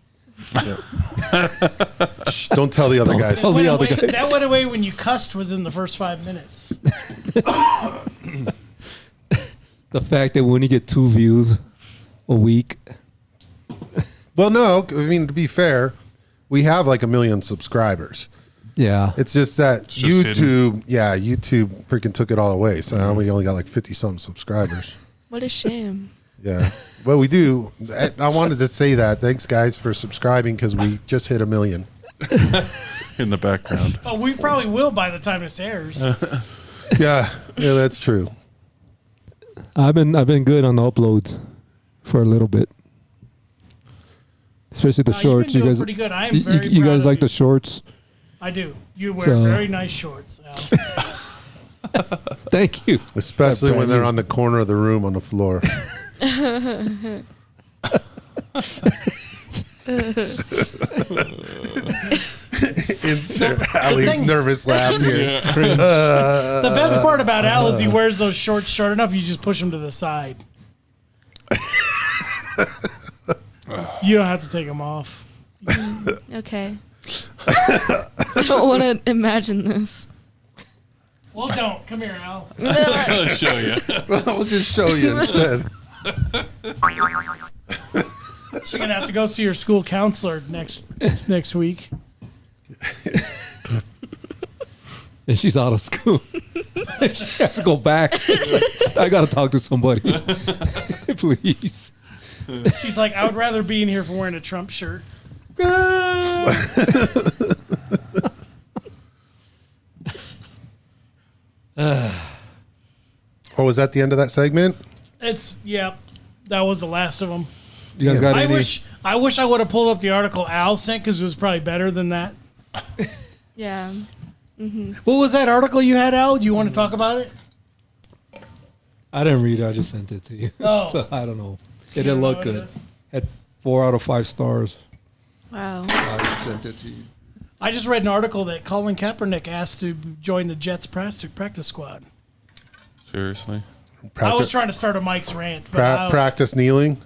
Speaker 2: Shh, don't tell the other
Speaker 4: Don't
Speaker 2: guys.
Speaker 4: tell-
Speaker 1: Went
Speaker 4: the other
Speaker 1: away-
Speaker 4: guy.
Speaker 1: that went away when you cussed within the first 5 minutes.
Speaker 4: The fact that we only get 2 views a week.
Speaker 2: Well, no, I mean, to be fair, we have like 1 million subscribers.
Speaker 4: Yeah.
Speaker 2: It's just that
Speaker 3: just
Speaker 2: YouTube, YouTube freaking took it all away. So now we only got like 50-something subscribers.
Speaker 5: What a shame.
Speaker 2: Yeah. Well, we do. I wanted to say that. Thanks, guys, for subscribing because we just hit 1 million.
Speaker 3: In the background.
Speaker 1: Oh, we probably will by the time this airs.
Speaker 2: Yeah, that's true.
Speaker 4: I've been good on the uploads for a little bit. Especially the
Speaker 1: You've
Speaker 4: shorts.
Speaker 1: been
Speaker 4: You
Speaker 1: doing
Speaker 4: guys
Speaker 1: pretty good. I am
Speaker 4: you,
Speaker 1: very
Speaker 4: you
Speaker 1: proud
Speaker 4: guys
Speaker 1: of
Speaker 4: like
Speaker 1: you.
Speaker 4: the shorts?
Speaker 1: I do. You wear
Speaker 4: So-
Speaker 1: very nice shorts, Al.
Speaker 4: Thank you.
Speaker 2: Especially when
Speaker 4: brand
Speaker 2: they're
Speaker 4: new.
Speaker 2: on the corner of the room on the floor. Insert Allie's
Speaker 1: thing-
Speaker 2: nervous laugh here.
Speaker 1: The best part about Al is he wears those shorts short enough, you just push them to the side. You don't have to take them off.
Speaker 5: Okay. I don't want to imagine this.
Speaker 1: Well, don't. Come here, Al.
Speaker 3: I'll show you.
Speaker 2: We'll just show you instead.
Speaker 1: So you're going to have to go see your school counselor next week.
Speaker 4: And she's out of school. She has to go back. I got to talk to somebody. Please.
Speaker 1: She's like, I would rather be in here for wearing a Trump shirt.
Speaker 2: Oh, was that the end of that segment?
Speaker 1: That was the last of them.
Speaker 4: You guys got
Speaker 1: I
Speaker 4: any?
Speaker 1: wish I would have pulled up the article Al sent because it was probably better than that.
Speaker 5: Yeah.
Speaker 1: What was that article you had, Al? Do you want to talk about it?
Speaker 4: I didn't read it. I just sent it to you.
Speaker 1: Oh.
Speaker 4: So I don't know. It
Speaker 1: don't
Speaker 4: didn't
Speaker 1: know
Speaker 4: look
Speaker 1: what it
Speaker 4: good.
Speaker 1: is?
Speaker 4: Had 4 out of 5 stars.
Speaker 5: Wow.
Speaker 4: I just sent it to you.
Speaker 1: I just read an article that Colin Kaepernick asked to join the Jets practice squad.
Speaker 3: Seriously?
Speaker 1: I was trying to start a Mike's rant, but
Speaker 2: Practice kneeling?
Speaker 1: you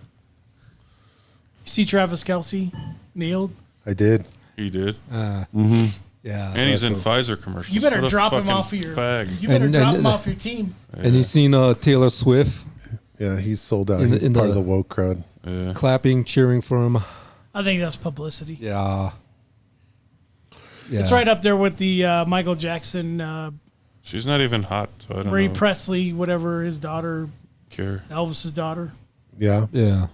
Speaker 1: see Travis Kelce kneeled.
Speaker 2: I did.
Speaker 3: He did.
Speaker 4: Yeah.
Speaker 3: And he's in
Speaker 2: That's
Speaker 3: Pfizer commercials.
Speaker 1: You better
Speaker 3: What a
Speaker 1: drop him
Speaker 3: fucking
Speaker 1: off of your.
Speaker 3: fag.
Speaker 1: You better
Speaker 4: And-
Speaker 1: drop
Speaker 4: and-
Speaker 1: him off your team.
Speaker 4: And you seen Taylor Swift
Speaker 2: Yeah, he's sold out.
Speaker 4: In the-
Speaker 2: He's
Speaker 4: in
Speaker 2: part of
Speaker 4: the-
Speaker 2: the woke crowd.
Speaker 3: Yeah.
Speaker 4: clapping, cheering for him
Speaker 1: I think that's publicity.
Speaker 4: Yeah. Yeah.
Speaker 1: It's right up there with the Michael Jackson,
Speaker 3: She's not even hot, so I don't
Speaker 1: Marie
Speaker 3: know.
Speaker 1: Presley, whatever his daughter,
Speaker 3: Care.
Speaker 1: Elvis's daughter.
Speaker 2: Yeah.
Speaker 4: Yeah.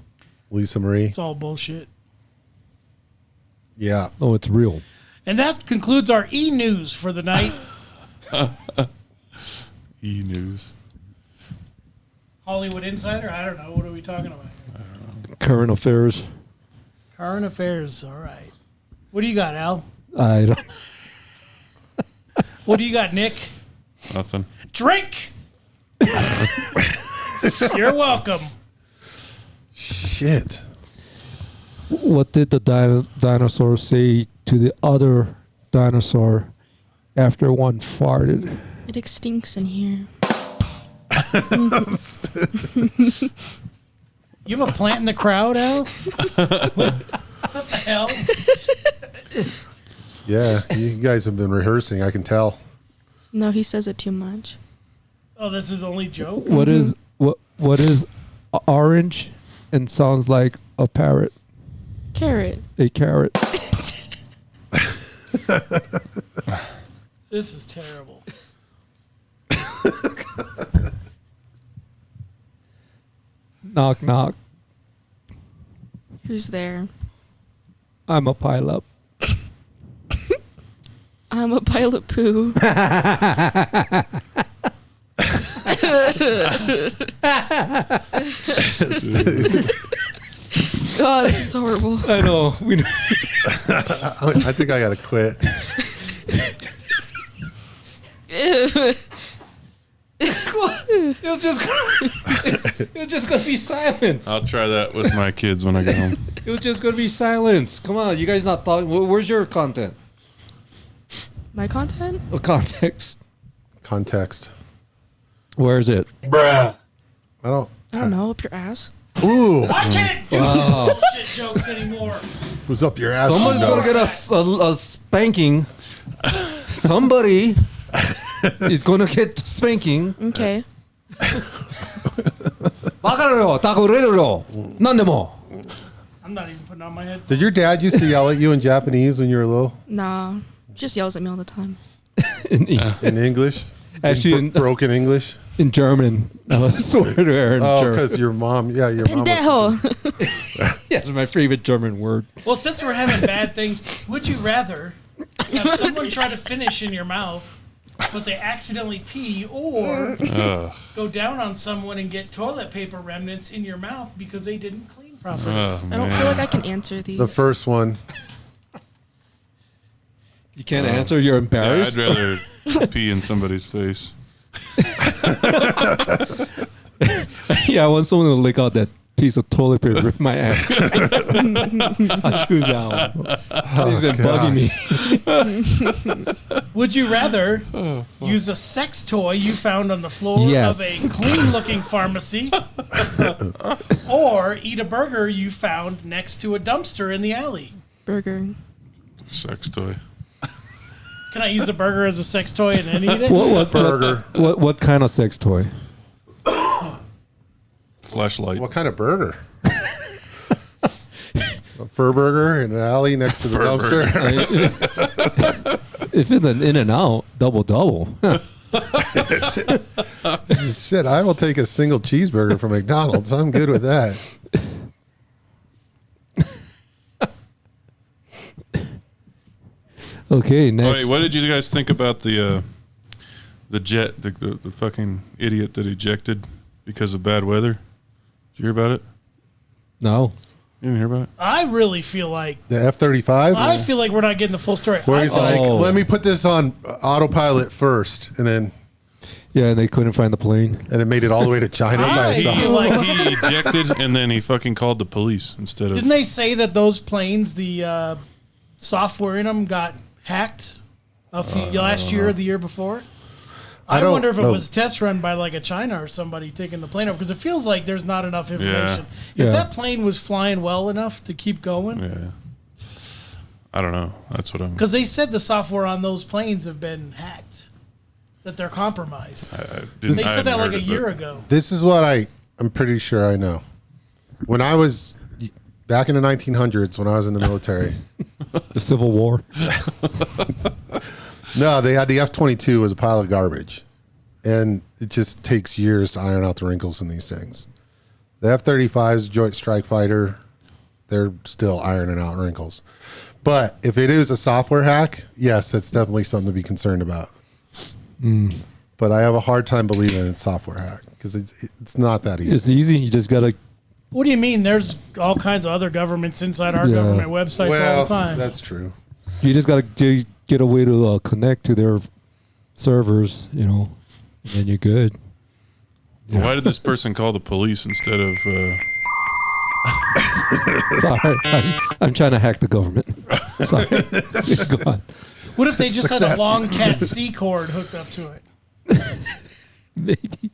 Speaker 2: Lisa Marie.
Speaker 1: It's all bullshit.
Speaker 2: Yeah.
Speaker 4: Oh, it's real.
Speaker 1: And that concludes our e-news for the night.
Speaker 3: E-news.
Speaker 1: Hollywood Insider? I don't know. What are we talking about?
Speaker 4: Current affairs.
Speaker 1: Current affairs. All right. What do you got, Al?
Speaker 4: I don't.
Speaker 1: What do you got, Nick?
Speaker 3: Nothing.
Speaker 1: Drink! You're welcome.
Speaker 2: Shit.
Speaker 4: What did the dinosaur say to the other dinosaur after one farted?
Speaker 5: It extinks in here.
Speaker 1: You have a plant in the crowd, Al? What the hell?
Speaker 2: Yeah, you guys have been rehearsing. I can tell.
Speaker 5: No, he says it too much.
Speaker 1: Oh, that's his only joke?
Speaker 4: What is orange and sounds like a parrot?
Speaker 5: Carrot.
Speaker 4: A carrot.
Speaker 1: This is terrible.
Speaker 4: Knock knock.
Speaker 5: Who's there?
Speaker 4: I'm a pileup.
Speaker 5: I'm a pile of poo. God, this is horrible.
Speaker 4: I know.
Speaker 2: I think I gotta quit.
Speaker 4: It was just gonna be silence.
Speaker 3: I'll try that with my kids when I get home.
Speaker 4: It was just gonna be silence. Come on, you guys not talking. Where's your content?
Speaker 5: My content?
Speaker 4: Context.
Speaker 2: Context.
Speaker 4: Where is it?
Speaker 2: I don't.
Speaker 5: I don't know. Up your ass.
Speaker 2: Ooh,
Speaker 1: I can't do bullshit jokes anymore.
Speaker 2: who's up your ass?
Speaker 4: Somebody's
Speaker 2: No.
Speaker 4: gonna get a spanking. Somebody is gonna get spanking.
Speaker 5: Okay.
Speaker 4: わかるよ、タコれるよ。なんでも。
Speaker 1: I'm not even putting on my headphones.
Speaker 2: Did your dad used to yell at you in Japanese when you were little?
Speaker 5: Nah. Just yells at me all the time.
Speaker 2: In English?
Speaker 4: Actually, in-
Speaker 2: broken English?
Speaker 4: In German. I swear to her in
Speaker 2: Oh,
Speaker 4: German.
Speaker 2: because your mom. Yeah, your mom. Was,
Speaker 5: Pendejo.
Speaker 4: Yeah, it's my favorite German word.
Speaker 1: Well, since we're having bad things, would you rather have someone try to finish in your mouth, but they accidentally pee, or go down on someone and get toilet paper remnants in your mouth because they didn't clean properly?
Speaker 5: I don't feel like I can answer these.
Speaker 2: the first one.
Speaker 4: You can't answer. You're
Speaker 3: Yeah,
Speaker 4: embarrassed.
Speaker 3: I'd rather pee in somebody's face.
Speaker 4: Yeah, I want someone to lick out that piece of toilet paper in my ass. I choose that one. He's been bugging me.
Speaker 1: Would you rather use a sex toy you found on the floor
Speaker 4: Yes.
Speaker 1: of a clean-looking pharmacy, or eat a burger you found next to a dumpster in the alley?
Speaker 5: Burger.
Speaker 3: Sex toy.
Speaker 1: Can I use a burger as a sex toy and then eat it?
Speaker 2: Burger.
Speaker 4: What kind of sex toy?
Speaker 3: Flashlight.
Speaker 2: What kind of burger? A fur burger in an alley next to the
Speaker 3: Fur
Speaker 2: dumpster?
Speaker 4: If it's an in and out, double.
Speaker 2: Shit, I will take a single cheeseburger from McDonald's. I'm good with that.
Speaker 4: Okay, next.
Speaker 3: Oh, wait, what did you guys think about the jet, the fucking idiot that ejected because of bad weather? Did you hear about it?
Speaker 4: No.
Speaker 3: You didn't hear about it?
Speaker 1: I really feel like
Speaker 2: The F-35?
Speaker 1: I feel like we're not getting the full story.
Speaker 2: Where he's
Speaker 1: I-
Speaker 2: like, let me put this on autopilot first, and then
Speaker 4: Yeah, and they couldn't find the plane.
Speaker 2: it made it all the way to China by
Speaker 1: I
Speaker 2: itself.
Speaker 1: feel like
Speaker 3: He ejected and then he fucking called the police instead of.
Speaker 1: didn't they say that those planes, the software in them, got hacked last year or the year before? I
Speaker 2: don't
Speaker 1: wonder if it
Speaker 2: know.
Speaker 1: was test run by like a China or somebody taking the plane over, because it feels like there's not enough information.
Speaker 4: Yeah.
Speaker 1: If that plane was flying well enough to keep going,
Speaker 3: Yeah. I don't know. That's what I'm.
Speaker 1: because they said the software on those planes have been hacked, that they're compromised. They said that like a year ago.
Speaker 2: This is what I'm pretty sure I know. When I was Back in the 1900s when I was in the military.
Speaker 4: The Civil War.
Speaker 2: No, they had the F-22 as a pile of garbage. And it just takes years to iron out the wrinkles in these things. The F-35's Joint Strike Fighter, they're still ironing out wrinkles. But if it is a software hack, yes, that's definitely something to be concerned about. But I have a hard time believing it's software hack because it's not that easy.
Speaker 4: It's easy. You just got to.
Speaker 1: What do you mean? There's all kinds of other governments inside our government websites all the time.
Speaker 2: That's true.
Speaker 4: You just got to get a way to connect to their servers, and then you're good.
Speaker 3: Yeah. Why did this person call the police instead of...
Speaker 4: Sorry. I'm trying to hack the government. Sorry. Go on.
Speaker 1: What if they just had a long Cat C cord hooked up to it?
Speaker 4: Maybe.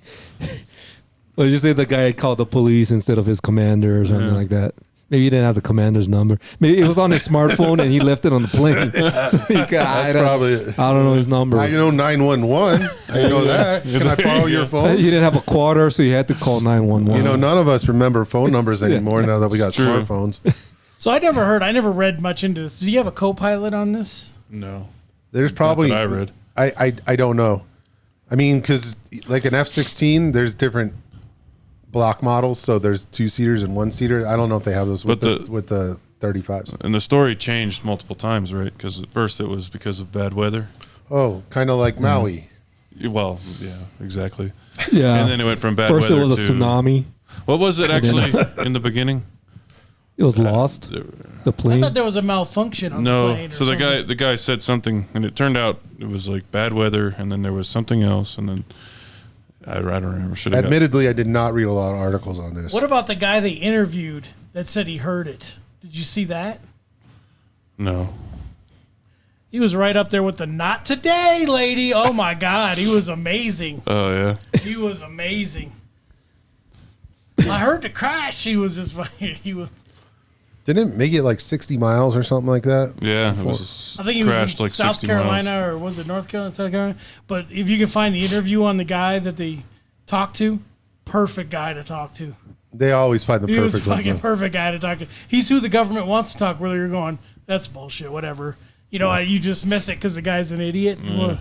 Speaker 4: Or you say the guy called the police instead of his commander or something like that. Maybe he didn't have the commander's number. Maybe it was on his smartphone and he left it on the plane. So I don't know his number.
Speaker 2: I know 911. I know that. Can I borrow your phone?
Speaker 4: He didn't have a quarter, so he had to call 911.
Speaker 2: None of us remember phone numbers anymore now that we got smartphones.
Speaker 1: So I never read much into this. Do you have a co-pilot on this?
Speaker 3: No.
Speaker 2: There's probably...
Speaker 3: Not that I read.
Speaker 2: I don't know. I mean, because like an F-16, there's different block models, so there's 2-seaters and 1-seater. I don't know if they have those with the 35s.
Speaker 3: And the story changed multiple times, right? Because at first it was because of bad weather.
Speaker 2: Oh, kind of like Maui.
Speaker 3: Well, yeah, exactly.
Speaker 4: Yeah.
Speaker 3: And then it went from bad
Speaker 4: First
Speaker 3: weather
Speaker 4: it was a
Speaker 3: to...
Speaker 4: tsunami.
Speaker 3: What was it actually in the beginning?
Speaker 4: It was lost. The
Speaker 1: I
Speaker 4: plane.
Speaker 1: thought there was a malfunction on the plane.
Speaker 3: So the guy said something, and it turned out it was like bad weather, and then there was something else, and then I don't remember.
Speaker 2: Admittedly, I did not read a lot of articles on this.
Speaker 1: What about the guy they interviewed that said he heard it? Did you see that?
Speaker 3: No.
Speaker 1: He was right up there with the "not today" lady. Oh my God, he was amazing.
Speaker 3: Oh yeah.
Speaker 1: He was amazing. I heard the crash. He was just he was.
Speaker 2: Didn't it make it like 60 miles or something like that?
Speaker 3: Yeah, it was.
Speaker 1: I think he was in
Speaker 3: like
Speaker 1: South
Speaker 3: 60
Speaker 1: Carolina,
Speaker 3: miles.
Speaker 1: or was it North Carolina, South Carolina? But if you can find the interview on the guy that they talked to, perfect guy to talk to.
Speaker 2: They always find the
Speaker 1: He was
Speaker 2: perfect
Speaker 1: fucking
Speaker 2: ones.
Speaker 1: perfect guy to talk to. He's who the government wants to talk. Whether you're going, that's bullshit, whatever. You just miss it because the guy's an idiot. Well,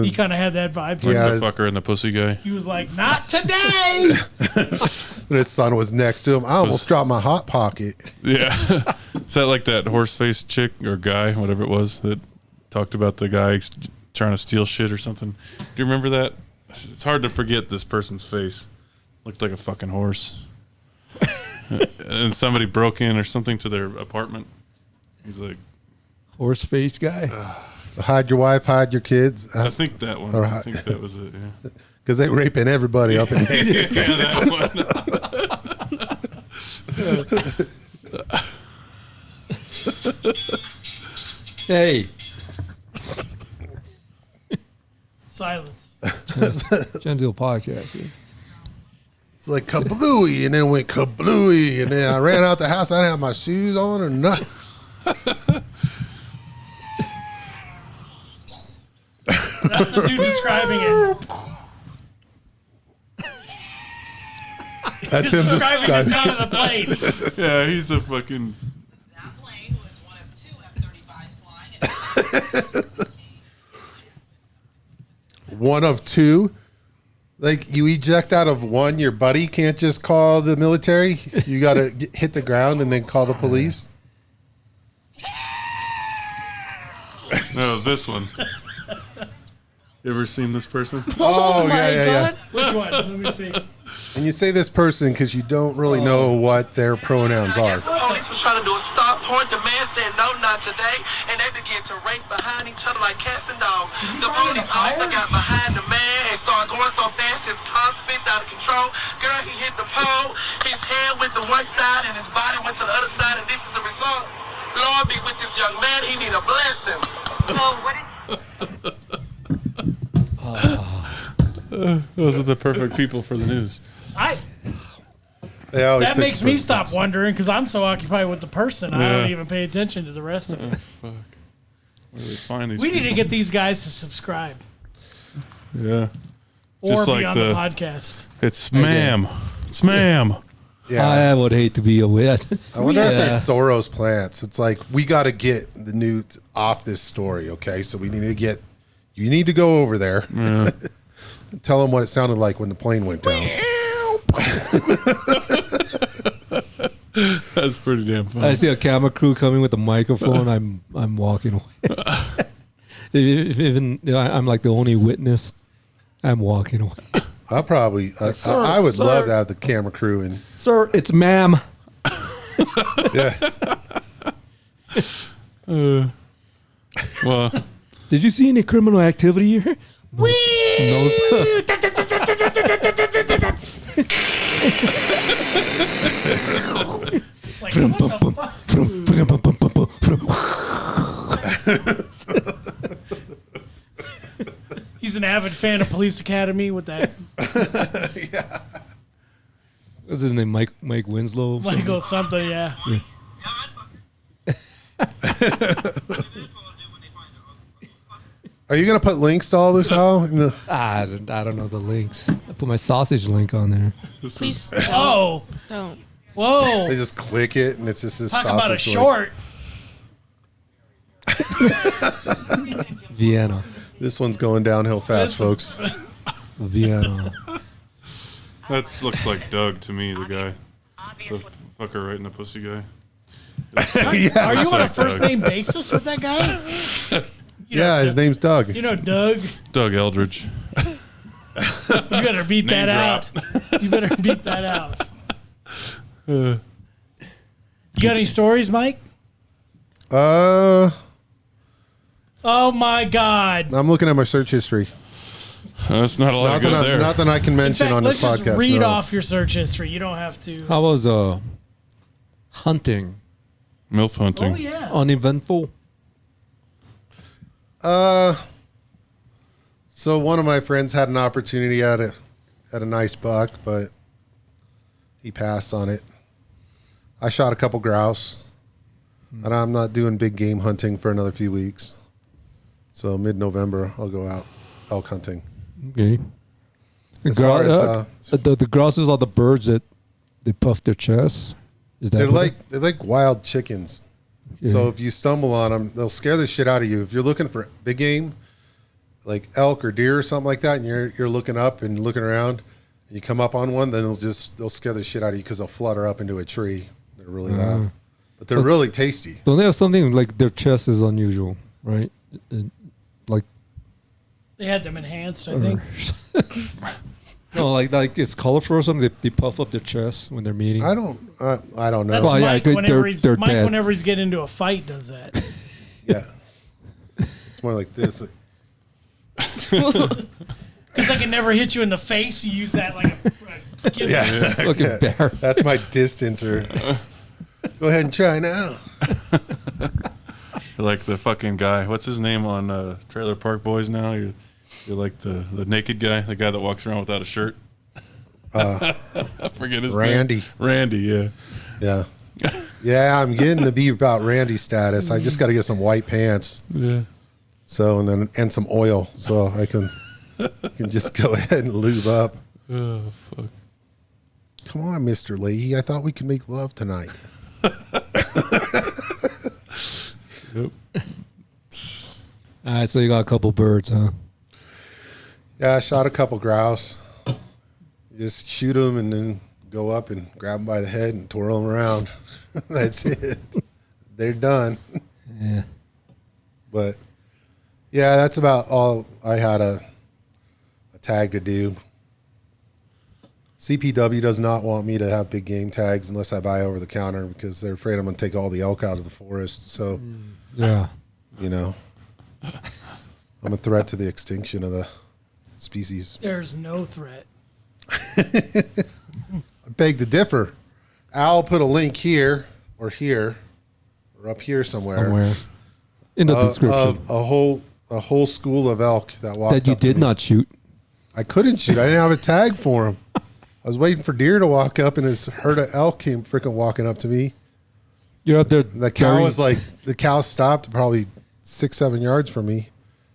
Speaker 1: he kind of had that vibe.
Speaker 3: Like
Speaker 2: Yeah,
Speaker 3: the fucker and the pussy guy.
Speaker 1: He was like, "Not today."
Speaker 2: And his son was next to him. I almost dropped my hot pocket.
Speaker 3: Yeah. Is that like that horse-faced chick or guy, whatever it was, that talked about the guy trying to steal shit or something? Do you remember that? It's hard to forget this person's face. Looked like a fucking horse. And somebody broke in or something to their apartment. He's like...
Speaker 4: Horse face guy.
Speaker 2: Hide your wife, hide your kids.
Speaker 3: I think that one. I think that was it, yeah.
Speaker 2: Because they raping everybody up in here.
Speaker 3: Yeah, that one.
Speaker 4: Hey.
Speaker 1: Silence.
Speaker 4: Trying to do a podcast here.
Speaker 2: It's like kablooey, and then went kablooey, and then I ran out the house. I didn't have my shoes on or nothing.
Speaker 1: That's the dude describing it.
Speaker 2: That's
Speaker 1: He's
Speaker 2: him
Speaker 1: describing the
Speaker 2: describing.
Speaker 1: sound of the plane.
Speaker 3: Yeah, he's a fucking...
Speaker 6: That plane was one of 2 F-35s flying.
Speaker 2: One of two. Like you eject out of one, your buddy can't just call the military. You got to hit the ground and then call the police.
Speaker 3: No, this one. You ever seen this person?
Speaker 2: Oh, yeah.
Speaker 1: Which one? Let me see.
Speaker 2: And you say this person because you don't really know what their pronouns are.
Speaker 7: The police was trying to do a stop point. The man said, "No, not today." And they began to race behind each other like cats and dogs. The police officer got behind the man and started going so fast his car spun out of control. Girl, he hit the pole. His head went to one side and his body went to the other side. And this is the result. Lord be with this young man. He need a blessing. So what did...
Speaker 3: Those are the perfect people for the news.
Speaker 1: That makes me stop wondering because I'm so occupied with the person, I don't even pay attention to the rest of it.
Speaker 3: Fuck. Where do they find these
Speaker 1: We need to
Speaker 3: people?
Speaker 1: get these guys to subscribe
Speaker 3: Yeah.
Speaker 1: or
Speaker 3: Just
Speaker 1: be
Speaker 3: like
Speaker 1: on the podcast.
Speaker 3: It's ma'am. It's ma'am.
Speaker 2: Yeah.
Speaker 4: I would hate to be a witness.
Speaker 2: I wonder if
Speaker 4: Yeah.
Speaker 2: there's Soros plants. It's like, we got to get the newt off this story, okay? So you need to go over there.
Speaker 3: Yeah.
Speaker 2: Tell them what it sounded like when the plane went down.
Speaker 3: That's pretty damn funny.
Speaker 4: I see a camera crew coming with a microphone. I'm walking away. Even I'm like the only witness. I'm walking away.
Speaker 2: I'll probably,
Speaker 4: Sir,
Speaker 2: I would
Speaker 4: sir.
Speaker 2: love to have the camera crew in.
Speaker 4: Sir, it's ma'am.
Speaker 2: Yeah.
Speaker 3: Well,
Speaker 4: Did you see any criminal activity here? No, no sir.
Speaker 1: Like, what the fuck? He's an avid fan of Police Academy with that
Speaker 4: What's his name? Mike Winslow. or something?
Speaker 1: Michael something, yeah.
Speaker 2: Are you going to put links to all this, Al? No.
Speaker 4: I don't know the links. I put my sausage link on there.
Speaker 5: Please
Speaker 1: Oh,
Speaker 5: don't.
Speaker 2: They
Speaker 1: whoa!
Speaker 2: just click it, and it's just this
Speaker 1: Talk
Speaker 2: sausage
Speaker 1: about a
Speaker 2: link.
Speaker 1: short.
Speaker 4: Vienna.
Speaker 2: This one's going downhill fast, folks.
Speaker 4: Vienna.
Speaker 3: that looks like Doug to me, the guy. The fucker right in the pussy guy.
Speaker 2: Yeah.
Speaker 1: Are you on a
Speaker 3: like
Speaker 1: first
Speaker 3: Doug.
Speaker 1: name basis with that guy?
Speaker 2: Yeah, his name's Doug.
Speaker 1: You know, Doug.
Speaker 3: Doug Eldridge.
Speaker 1: You better beat that
Speaker 3: Name
Speaker 1: out. You better beat that out. You got any stories, Mike?
Speaker 2: Uh,
Speaker 1: Oh my God!
Speaker 2: I'm looking at my search history.
Speaker 3: That's not a lot of good there.
Speaker 2: Nothing I can
Speaker 1: In
Speaker 2: mention
Speaker 1: fact,
Speaker 2: on
Speaker 1: let's
Speaker 2: this
Speaker 1: just
Speaker 2: podcast.
Speaker 1: read
Speaker 2: no.
Speaker 1: off your search history. You don't have to.
Speaker 4: How was hunting?
Speaker 3: MILF hunting.
Speaker 1: Oh yeah.
Speaker 4: Uneventful?
Speaker 2: So one of my friends had an opportunity at a nice buck, but he passed on it. I shot a couple grouse, and I'm not doing big game hunting for another few weeks. So mid-November, I'll go out elk hunting.
Speaker 4: Okay. The,
Speaker 2: As far as,
Speaker 4: the grouses are the birds that they puff their chests. Is that
Speaker 2: they're like wild chickens. So if you stumble on them, they'll scare the shit out of you. If you're looking for big game, like elk or deer or something like that, and you're looking up and looking around, and you come up on one, then they'll scare the shit out of you because they'll flutter up into a tree. They're really loud, but they're really tasty.
Speaker 4: Don't they have something like their chest is unusual, right? Like
Speaker 1: They had them enhanced, I think.
Speaker 4: no, like it's colorful or something. They puff up their chest when they're meeting.
Speaker 2: I don't know.
Speaker 1: That's
Speaker 4: Well, yeah,
Speaker 1: Mike.
Speaker 4: they're dead.
Speaker 1: Whenever he's getting into a fight, does that?
Speaker 2: Yeah, it's more like this.
Speaker 1: Because I can never hit you in the face. You use that like a
Speaker 2: Yeah,
Speaker 4: Looking
Speaker 2: yeah.
Speaker 4: bear.
Speaker 2: That's my distancer. Go ahead and try now.
Speaker 3: You're like the fucking guy. What's his name on Trailer Park Boys now? You're like the naked guy, the guy that walks around without a shirt. I forget his
Speaker 2: Randy.
Speaker 3: name. Randy, yeah.
Speaker 2: Yeah, yeah. I'm getting to be about Randy status. I just got to get some white pants.
Speaker 3: Yeah.
Speaker 2: So and some oil, so I can just go ahead and lube up.
Speaker 3: Oh, fuck.
Speaker 2: Come on, Mr. Leahy. I thought we could make love tonight.
Speaker 3: Yep.
Speaker 4: All right, so you got a couple birds, huh?
Speaker 2: Yeah, I shot a couple grouse. Just shoot them and then go up and grab them by the head and twirl them around. That's it. They're done.
Speaker 4: Yeah.
Speaker 2: But yeah, that's about all I had a tag to do. CPW does not want me to have big game tags unless I buy over the counter because they're afraid I'm going to take all the elk out of the forest. So,
Speaker 4: Yeah.
Speaker 2: you know, I'm a threat to the extinction of the species.
Speaker 1: There's no threat.
Speaker 2: I beg to differ. Al put a link here or up here somewhere,
Speaker 4: In the description.
Speaker 2: of a whole school of elk that walked
Speaker 4: That you
Speaker 2: up to
Speaker 4: did
Speaker 2: me.
Speaker 4: not shoot.
Speaker 2: I couldn't shoot. I didn't have a tag for him. I was waiting for deer to walk up, and this herd of elk came freaking walking up to me.
Speaker 4: You're up there.
Speaker 2: The cow stopped probably 6-7 yards from me,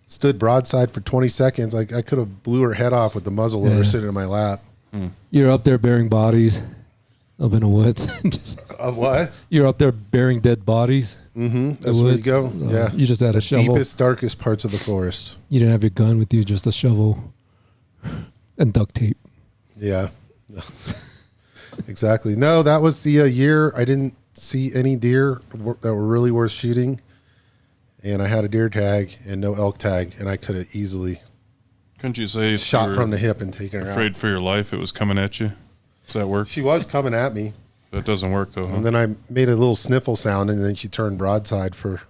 Speaker 2: stood broadside for 20 seconds. I could have blew her head off with the muzzle loader
Speaker 4: Yeah.
Speaker 2: sitting in my lap.
Speaker 4: You're up there bearing bodies. up in the woods.
Speaker 2: Of what?
Speaker 4: You're up there burying dead bodies.
Speaker 2: Mm-hmm. That's where you go. Yeah.
Speaker 4: You just had
Speaker 2: the
Speaker 4: a shovel.
Speaker 2: deepest, darkest parts of the forest.
Speaker 4: You didn't have your gun with you, just a shovel and duct tape.
Speaker 2: Yeah. Exactly. No, that was the year I didn't see any deer that were really worth shooting. And I had a deer tag and no elk tag, and I could have easily
Speaker 3: Couldn't you say
Speaker 2: shot from the hip and taken her out.
Speaker 3: afraid for your life? It was coming at you. Does that work?
Speaker 2: She was coming at me.
Speaker 3: That doesn't work though. Huh?
Speaker 2: And then I made a little sniffle sound, and then she turned broadside for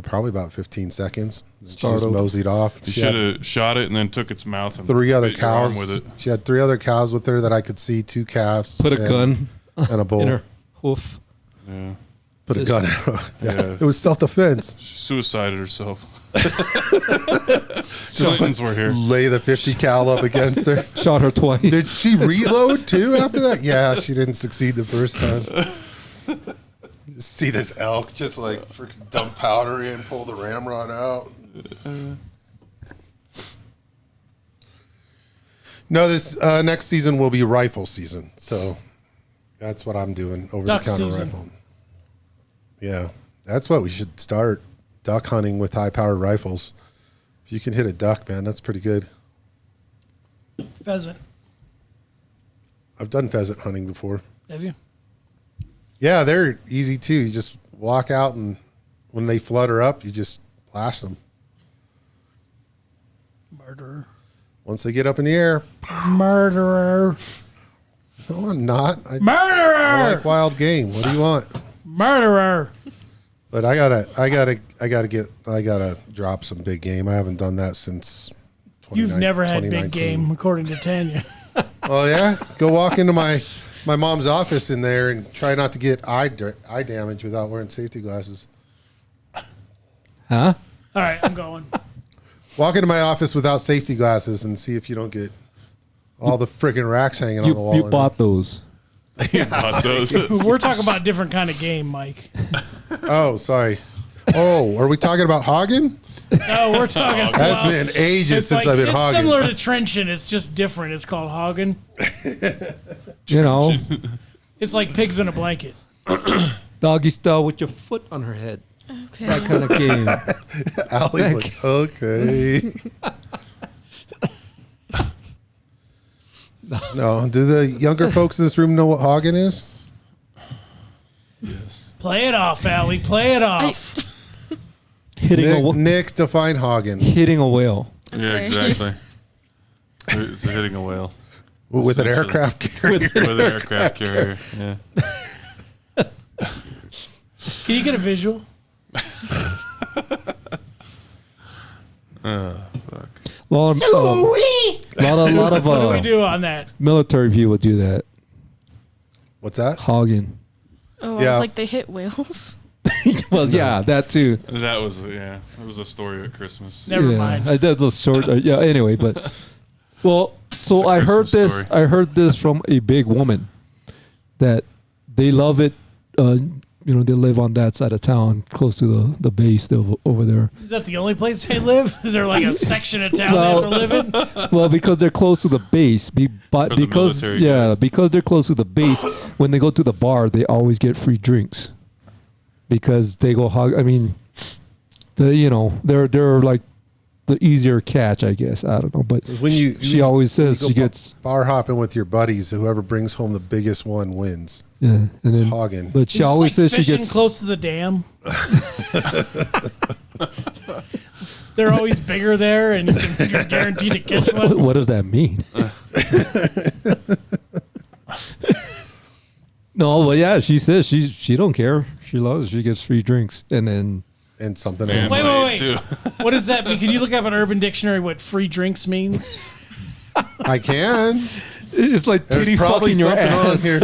Speaker 2: probably about 15 seconds. She just moseyed off.
Speaker 3: You should have shot it and then took its mouth and
Speaker 2: 3 other
Speaker 3: bit your arm
Speaker 2: cows
Speaker 3: with it.
Speaker 2: She had 3 other cows with her that I could see, 2 calves.
Speaker 4: Put a gun
Speaker 2: and a bull.
Speaker 4: in her hoof.
Speaker 3: Yeah.
Speaker 2: Put a gun in her.
Speaker 3: Yeah.
Speaker 2: It was self-defense.
Speaker 3: She suicided herself. Clintons were here.
Speaker 2: Lay the 50 cal up against her.
Speaker 4: Shot her twice.
Speaker 2: Did she reload too after that? Yeah, she didn't succeed the first time. See this elk just like freaking dump powder in, pull the ramrod out. No, this next season will be rifle season, so that's what I'm doing, over
Speaker 1: Duck
Speaker 2: the counter
Speaker 1: season.
Speaker 2: rifle. Yeah, that's what we should start, duck hunting with high powered rifles. If you can hit a duck, man, that's pretty good.
Speaker 1: Pheasant.
Speaker 2: I've done pheasant hunting before.
Speaker 1: Have you?
Speaker 2: Yeah, they're easy too. You just walk out, and when they flutter up, you just blast them.
Speaker 1: Murderer.
Speaker 2: Once they get up in the air,
Speaker 1: Murderer.
Speaker 2: no, I'm not. I
Speaker 1: Murderer.
Speaker 2: like wild game. What do you want?
Speaker 1: Murderer.
Speaker 2: But I gotta drop some big game. I haven't done that since.
Speaker 1: You've never had big
Speaker 2: 2019.
Speaker 1: game, according to Tanya.
Speaker 2: Oh yeah, go walk into my mom's office in there and try not to get eye damage without wearing safety glasses.
Speaker 4: Huh?
Speaker 1: All right, I'm going.
Speaker 2: Walk into my office without safety glasses and see if you don't get all the friggin' racks hanging on the wall.
Speaker 4: You bought those.
Speaker 3: Bought those.
Speaker 1: We're talking about a different kind of game, Mike.
Speaker 2: Oh, sorry. Oh, are we talking about hogging?
Speaker 1: No, we're talking about...
Speaker 2: That's been ages since I've been
Speaker 1: it's
Speaker 2: hogging.
Speaker 1: similar to trenching. It's just different. It's called hogging.
Speaker 4: You know,
Speaker 1: It's like pigs in a blanket.
Speaker 4: doggy style with your foot on her head.
Speaker 5: Okay.
Speaker 4: That kind of game.
Speaker 2: Allie's like, okay. No, do the younger folks in this room know what hogging is?
Speaker 3: Yes.
Speaker 1: Play it off, Allie. Play it off.
Speaker 2: Nick, define hogging.
Speaker 4: Hitting a whale.
Speaker 3: Yeah,
Speaker 5: Okay.
Speaker 3: exactly. It's hitting a whale.
Speaker 2: With an
Speaker 3: Essentially.
Speaker 2: aircraft carrier.
Speaker 3: With an aircraft carrier. Yeah.
Speaker 1: Can you get a visual?
Speaker 3: Oh, fuck.
Speaker 4: Lot of
Speaker 1: What do we do on that?
Speaker 4: military people do that.
Speaker 2: What's that?
Speaker 4: Hogging.
Speaker 5: Oh, I
Speaker 2: Yeah.
Speaker 5: was like, they hit whales.
Speaker 4: Well, yeah, that too.
Speaker 3: That was, yeah. It was a story at Christmas.
Speaker 1: Never
Speaker 4: Yeah,
Speaker 1: mind.
Speaker 4: That's a short. Yeah. Anyway, but well, so I heard
Speaker 3: Christmas
Speaker 4: this.
Speaker 3: story.
Speaker 4: I heard this from a big woman that they love it. You know, they live on that side of town, close to the base over there.
Speaker 1: Is that the only place they live? Is there like a section of town
Speaker 4: Well-
Speaker 1: they have to live in?
Speaker 4: Well, because they're close to the base, but
Speaker 3: For the
Speaker 4: because
Speaker 3: military guys.
Speaker 4: because they're close to the base, when they go to the bar, they always get free drinks because they go hog. I mean, they're like the easier catch, I guess. I don't know, but
Speaker 2: When
Speaker 4: she always says
Speaker 2: go
Speaker 4: she gets
Speaker 2: bar hopping with your buddies, whoever brings home the biggest one wins.
Speaker 4: yeah, and
Speaker 2: It's
Speaker 4: then
Speaker 2: hogging.
Speaker 4: but
Speaker 1: Is
Speaker 4: she
Speaker 1: this
Speaker 4: always
Speaker 1: like
Speaker 4: says she
Speaker 1: fishing
Speaker 4: gets
Speaker 1: close to the dam. They're always bigger there, and you're guaranteed to catch one.
Speaker 4: What does that mean? No, but yeah, she says she don't care. She loves it. She gets free drinks, and then
Speaker 2: And something
Speaker 3: And
Speaker 2: else.
Speaker 1: Wait.
Speaker 3: too.
Speaker 1: What does that mean? Can you look up an Urban Dictionary what free drinks means?
Speaker 2: I can.
Speaker 4: it's like
Speaker 2: There's
Speaker 4: titty
Speaker 2: probably
Speaker 4: fucking your
Speaker 2: something on
Speaker 4: ass.
Speaker 2: here.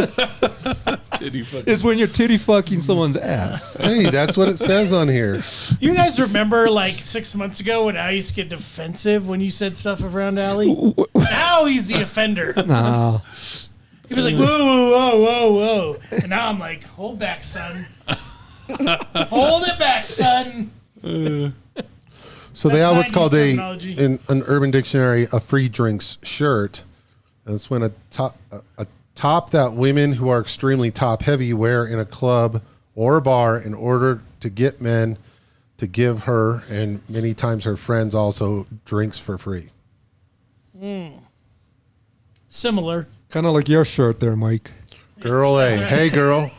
Speaker 4: It's when you're titty fucking someone's ass.
Speaker 2: Hey, that's what it says on here.
Speaker 1: You guys remember like 6 months ago when I used to get defensive when you said stuff around Allie? Now he's the offender.
Speaker 4: Nah.
Speaker 1: He'd be like, whoa, whoa, whoa, whoa, whoa. And now I'm like, hold back, son. Hold it back, son.
Speaker 2: So they
Speaker 1: That's
Speaker 2: have what's
Speaker 1: 90s
Speaker 2: called
Speaker 1: terminology.
Speaker 2: in an Urban Dictionary a free drinks shirt. And it's when a top that women who are extremely top heavy wear in a club or a bar in order to get men to give her and many times her friends also drinks for free.
Speaker 1: Similar.
Speaker 4: Kind of like your shirt there, Mike.
Speaker 2: Girl A. Hey, girl.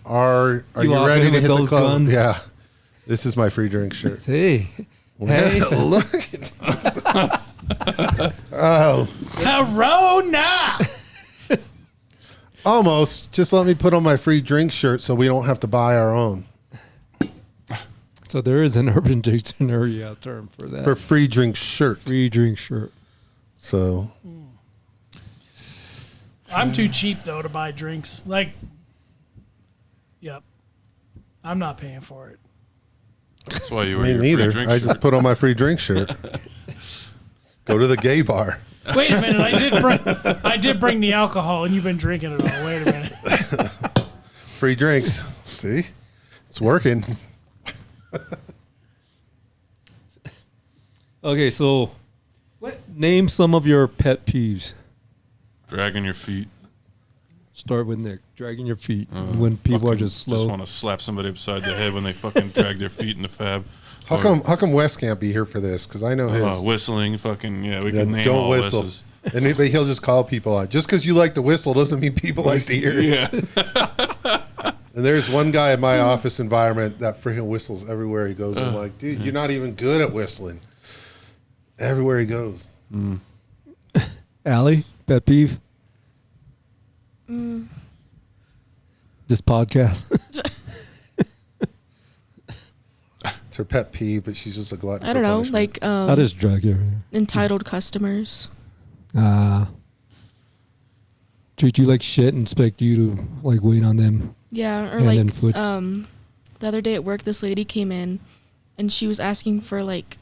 Speaker 2: Are you
Speaker 4: off
Speaker 2: ready
Speaker 4: me
Speaker 2: to
Speaker 4: with
Speaker 2: hit the
Speaker 4: those
Speaker 2: club?
Speaker 4: guns?
Speaker 2: Yeah. This is my free drink shirt.
Speaker 4: Hey. Hey.
Speaker 2: Look at this. Oh.
Speaker 1: Corona.
Speaker 2: Almost. Just let me put on my free drink shirt so we don't have to buy our own.
Speaker 4: So there is an Urban Dictionary term for that.
Speaker 2: For free drink shirt.
Speaker 4: Free drink shirt.
Speaker 2: So
Speaker 1: I'm too cheap though to buy drinks. Like, yep, I'm not paying for it.
Speaker 3: That's why you wear
Speaker 2: me
Speaker 3: your
Speaker 2: neither.
Speaker 3: free drink
Speaker 2: I
Speaker 3: shirt.
Speaker 2: just put on my free drink shirt. Go to the gay bar.
Speaker 1: Wait a minute, I did bring the alcohol, and you've been drinking it all. Wait a minute.
Speaker 2: Free drinks. See? It's working.
Speaker 4: Okay, so
Speaker 1: What?
Speaker 4: name some of your pet peeves.
Speaker 3: Dragging your feet.
Speaker 4: Start with Nick. Dragging your feet when people are just slow.
Speaker 3: Just want to slap somebody upside the head when they fucking drag their feet in the fab.
Speaker 2: How come Wes can't be here for this? Because I know his.
Speaker 3: Whistling, fucking, yeah, we
Speaker 2: Yeah,
Speaker 3: can name
Speaker 2: don't
Speaker 3: all
Speaker 2: whistle.
Speaker 3: Wes's.
Speaker 2: And he'll just call people out. Just because you like to whistle doesn't mean people like to hear it.
Speaker 3: Yeah.
Speaker 2: And there's one guy in my office environment that freaking whistles everywhere he goes. I'm like, dude, you're not even good at whistling. Everywhere he goes.
Speaker 4: Allie, pet peeve? This podcast.
Speaker 2: It's her pet peeve, but she's just a glutton.
Speaker 5: I don't
Speaker 2: for
Speaker 5: know,
Speaker 2: punishment.
Speaker 5: like
Speaker 4: I'll just drag you.
Speaker 5: entitled customers.
Speaker 4: Treat you like shit and expect you to like wait on them.
Speaker 5: Yeah, or
Speaker 4: Hand
Speaker 5: like
Speaker 4: and foot.
Speaker 5: the other day at work, this lady came in, and she was asking for like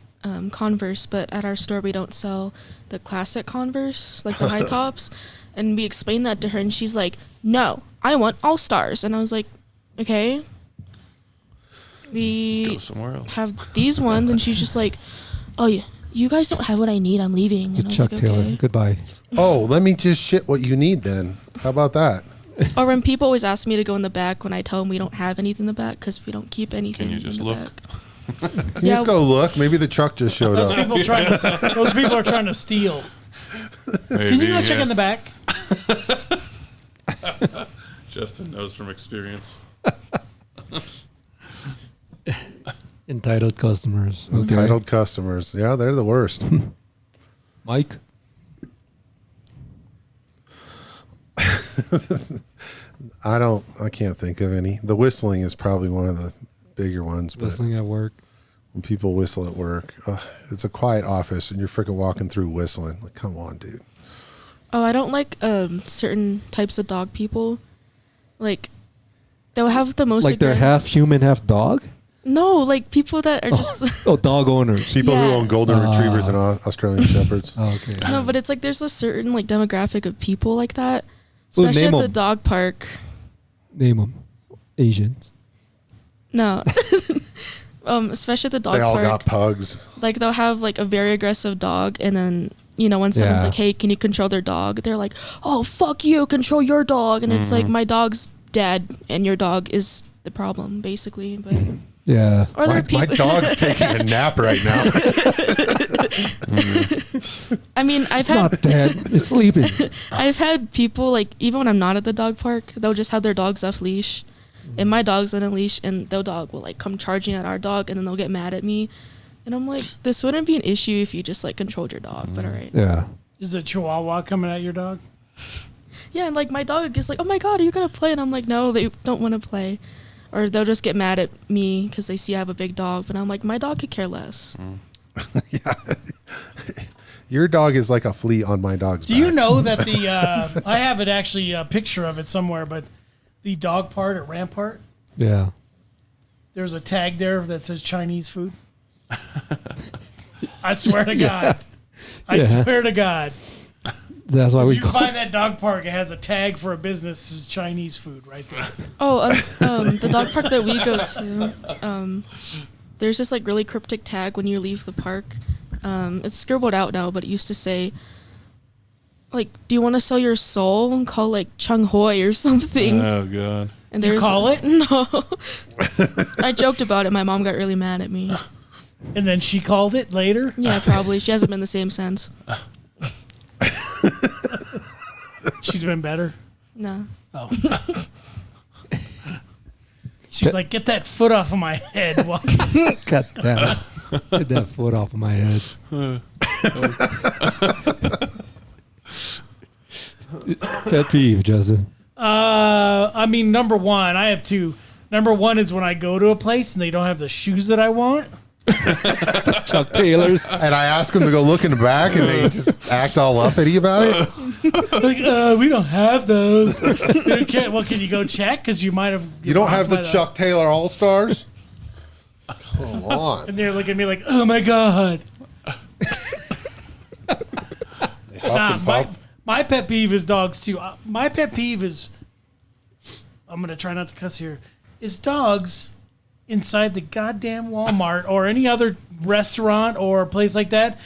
Speaker 5: Converse, but at our store we don't sell the classic Converse, like the high tops. And we explained that to her, and she's like, "No, I want All Stars." And I was like, "Okay."
Speaker 3: Go
Speaker 5: We
Speaker 3: somewhere else.
Speaker 5: have these ones, and she's just like, "Oh yeah, you guys don't have what I need. I'm leaving." And I was
Speaker 4: Chuck
Speaker 5: like,
Speaker 4: Taylor.
Speaker 5: "Okay."
Speaker 4: Goodbye.
Speaker 2: Oh, let me just shit what you need then. How about that?
Speaker 5: Or when people always ask me to go in the back when I tell them we don't have anything in the back because we don't keep anything
Speaker 3: you
Speaker 5: in
Speaker 3: just
Speaker 5: the
Speaker 3: look?
Speaker 5: back.
Speaker 2: Can you just go look? Maybe the truck just showed
Speaker 1: Those
Speaker 2: up.
Speaker 1: people are trying to steal.
Speaker 3: Maybe,
Speaker 1: Can you go check in the back?
Speaker 3: Justin knows from experience.
Speaker 4: Entitled customers. Okay.
Speaker 2: Entitled customers. Yeah, they're the worst.
Speaker 4: Mike?
Speaker 2: I can't think of any. The whistling is probably one of the bigger ones, but
Speaker 4: Listening at work.
Speaker 2: when people whistle at work, it's a quiet office and you're freaking walking through whistling. Like, come on, dude.
Speaker 5: Oh, I don't like certain types of dog people. Like, they'll have the most
Speaker 4: Like they're
Speaker 5: aggra-
Speaker 4: half human, half dog?
Speaker 5: No, like people that are just
Speaker 4: Oh, dog owners.
Speaker 2: People who
Speaker 5: Yeah.
Speaker 2: own golden retrievers and Australian shepherds.
Speaker 4: Oh, okay.
Speaker 5: no, but it's like there's a certain like demographic of people like that,
Speaker 4: Well,
Speaker 5: especially
Speaker 4: name
Speaker 5: at the
Speaker 4: 'em.
Speaker 5: dog park.
Speaker 4: Name them. Asians.
Speaker 5: No, especially at the dog
Speaker 2: They all
Speaker 5: park.
Speaker 2: got pugs.
Speaker 5: Like they'll have like a very aggressive dog, and then when someone's
Speaker 4: Yeah.
Speaker 5: like, "Hey, can you control their dog?" They're like, "Oh, fuck you, control your dog," and it's like my dog's dead, and your dog is the problem, basically. But
Speaker 4: Yeah.
Speaker 5: or
Speaker 2: My
Speaker 5: there are people.
Speaker 2: dog's taking a nap right now.
Speaker 5: I mean, I've
Speaker 4: It's
Speaker 5: had
Speaker 4: not dead. It's sleeping.
Speaker 5: I've had people like even when I'm not at the dog park, they'll just have their dogs off leash, and my dog's on a leash, and their dog will like come charging at our dog, and then they'll get mad at me, and I'm like, this wouldn't be an issue if you just like controlled your dog, but all right.
Speaker 4: Yeah.
Speaker 1: Is a chihuahua coming at your dog?
Speaker 5: Yeah, and like my dog is like, "Oh my god, are you gonna play?" And I'm like, "No, they don't want to play," or they'll just get mad at me because they see I have a big dog, but I'm like, my dog could care less.
Speaker 2: Your dog is like a flea on my dog's
Speaker 1: Do
Speaker 2: back.
Speaker 1: you know that the I have it actually a picture of it somewhere, but the dog part at Rampart,
Speaker 4: Yeah.
Speaker 1: there's a tag there that says Chinese food. I swear to God. I
Speaker 4: Yeah.
Speaker 1: swear to God.
Speaker 4: That's why
Speaker 1: If
Speaker 4: we
Speaker 1: you
Speaker 4: call
Speaker 1: find that dog park, it has a tag for a business that says Chinese food right there.
Speaker 5: Oh, the dog park that we go to, there's this like really cryptic tag when you leave the park. It's scribbled out now, but it used to say, like, do you want to sell your soul? And call like Chung Hoi or something.
Speaker 3: Oh god.
Speaker 5: And
Speaker 1: You call it?
Speaker 5: No. I joked about it. My mom got really mad at me.
Speaker 1: And then she called it later?
Speaker 5: Yeah, probably. She hasn't been the same since.
Speaker 1: She's been better.
Speaker 5: No.
Speaker 1: Oh. She's like, get that foot off of my head.
Speaker 4: Cut that. Get that foot off of my head. Pet peeve, Justin.
Speaker 1: I mean, number one, I have two. Number one is when I go to a place and they don't have the shoes that I want.
Speaker 4: Chuck Taylor's.
Speaker 2: And I ask them to go look in the back, and they just act all uppity about it.
Speaker 1: Like, we don't have those. Okay, well, can you go check? Because you might have.
Speaker 2: You don't have the Chuck Taylor All Stars? Come on.
Speaker 1: And they're looking at me like, oh my God. My pet peeve is dogs too. My pet peeve is, I'm going to try not to cuss here, is dogs inside the goddamn Walmart or any other restaurant or place like that.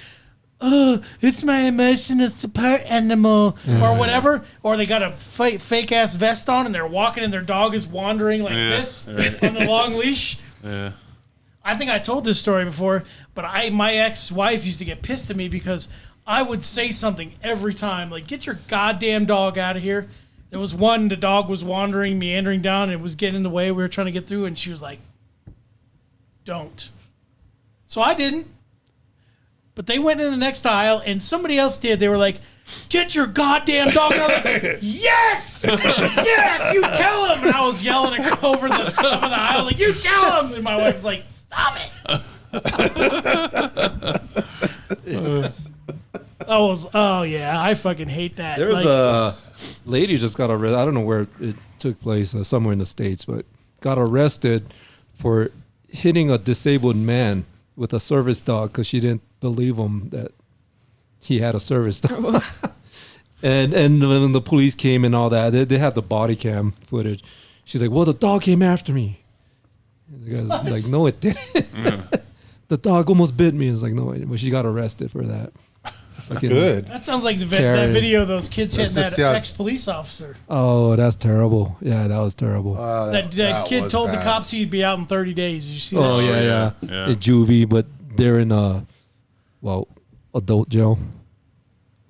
Speaker 1: Oh, it's my emotional support animal or whatever. Or they got a fake ass vest on and they're walking and their dog is wandering like this on the long leash.
Speaker 3: Yeah.
Speaker 1: I think I told this story before, but my ex-wife used to get pissed at me because I would say something every time, like, get your goddamn dog out of here. There was one, the dog was wandering, meandering down, and it was getting in the way. We were trying to get through, and she was like, don't. So I didn't. But they went in the next aisle, and somebody else did. They were like, get your goddamn dog. And I was like, yes! Yes, you tell him! And I was yelling over the top of the aisle, like, you tell him! And my wife was like, stop it! Oh yeah, I fucking hate that.
Speaker 4: There was a lady just got arrested. I don't know where it took place, somewhere in the States, but got arrested for hitting a disabled man with a service dog because she didn't believe him that he had a service dog. and when the police came and all that, they had the body cam footage. She's like, well, the dog came after me. And the guy's like, no, it didn't. The dog almost bit me. I was like, no, but she got arrested for that.
Speaker 2: Good.
Speaker 1: That sounds like that video of those kids hitting that ex-police officer.
Speaker 4: Oh, that's terrible. Yeah, that was terrible.
Speaker 1: That kid told the cops he'd be out in 30 days. Did you see that?
Speaker 4: Oh, yeah. It's juvie, but they're in adult jail.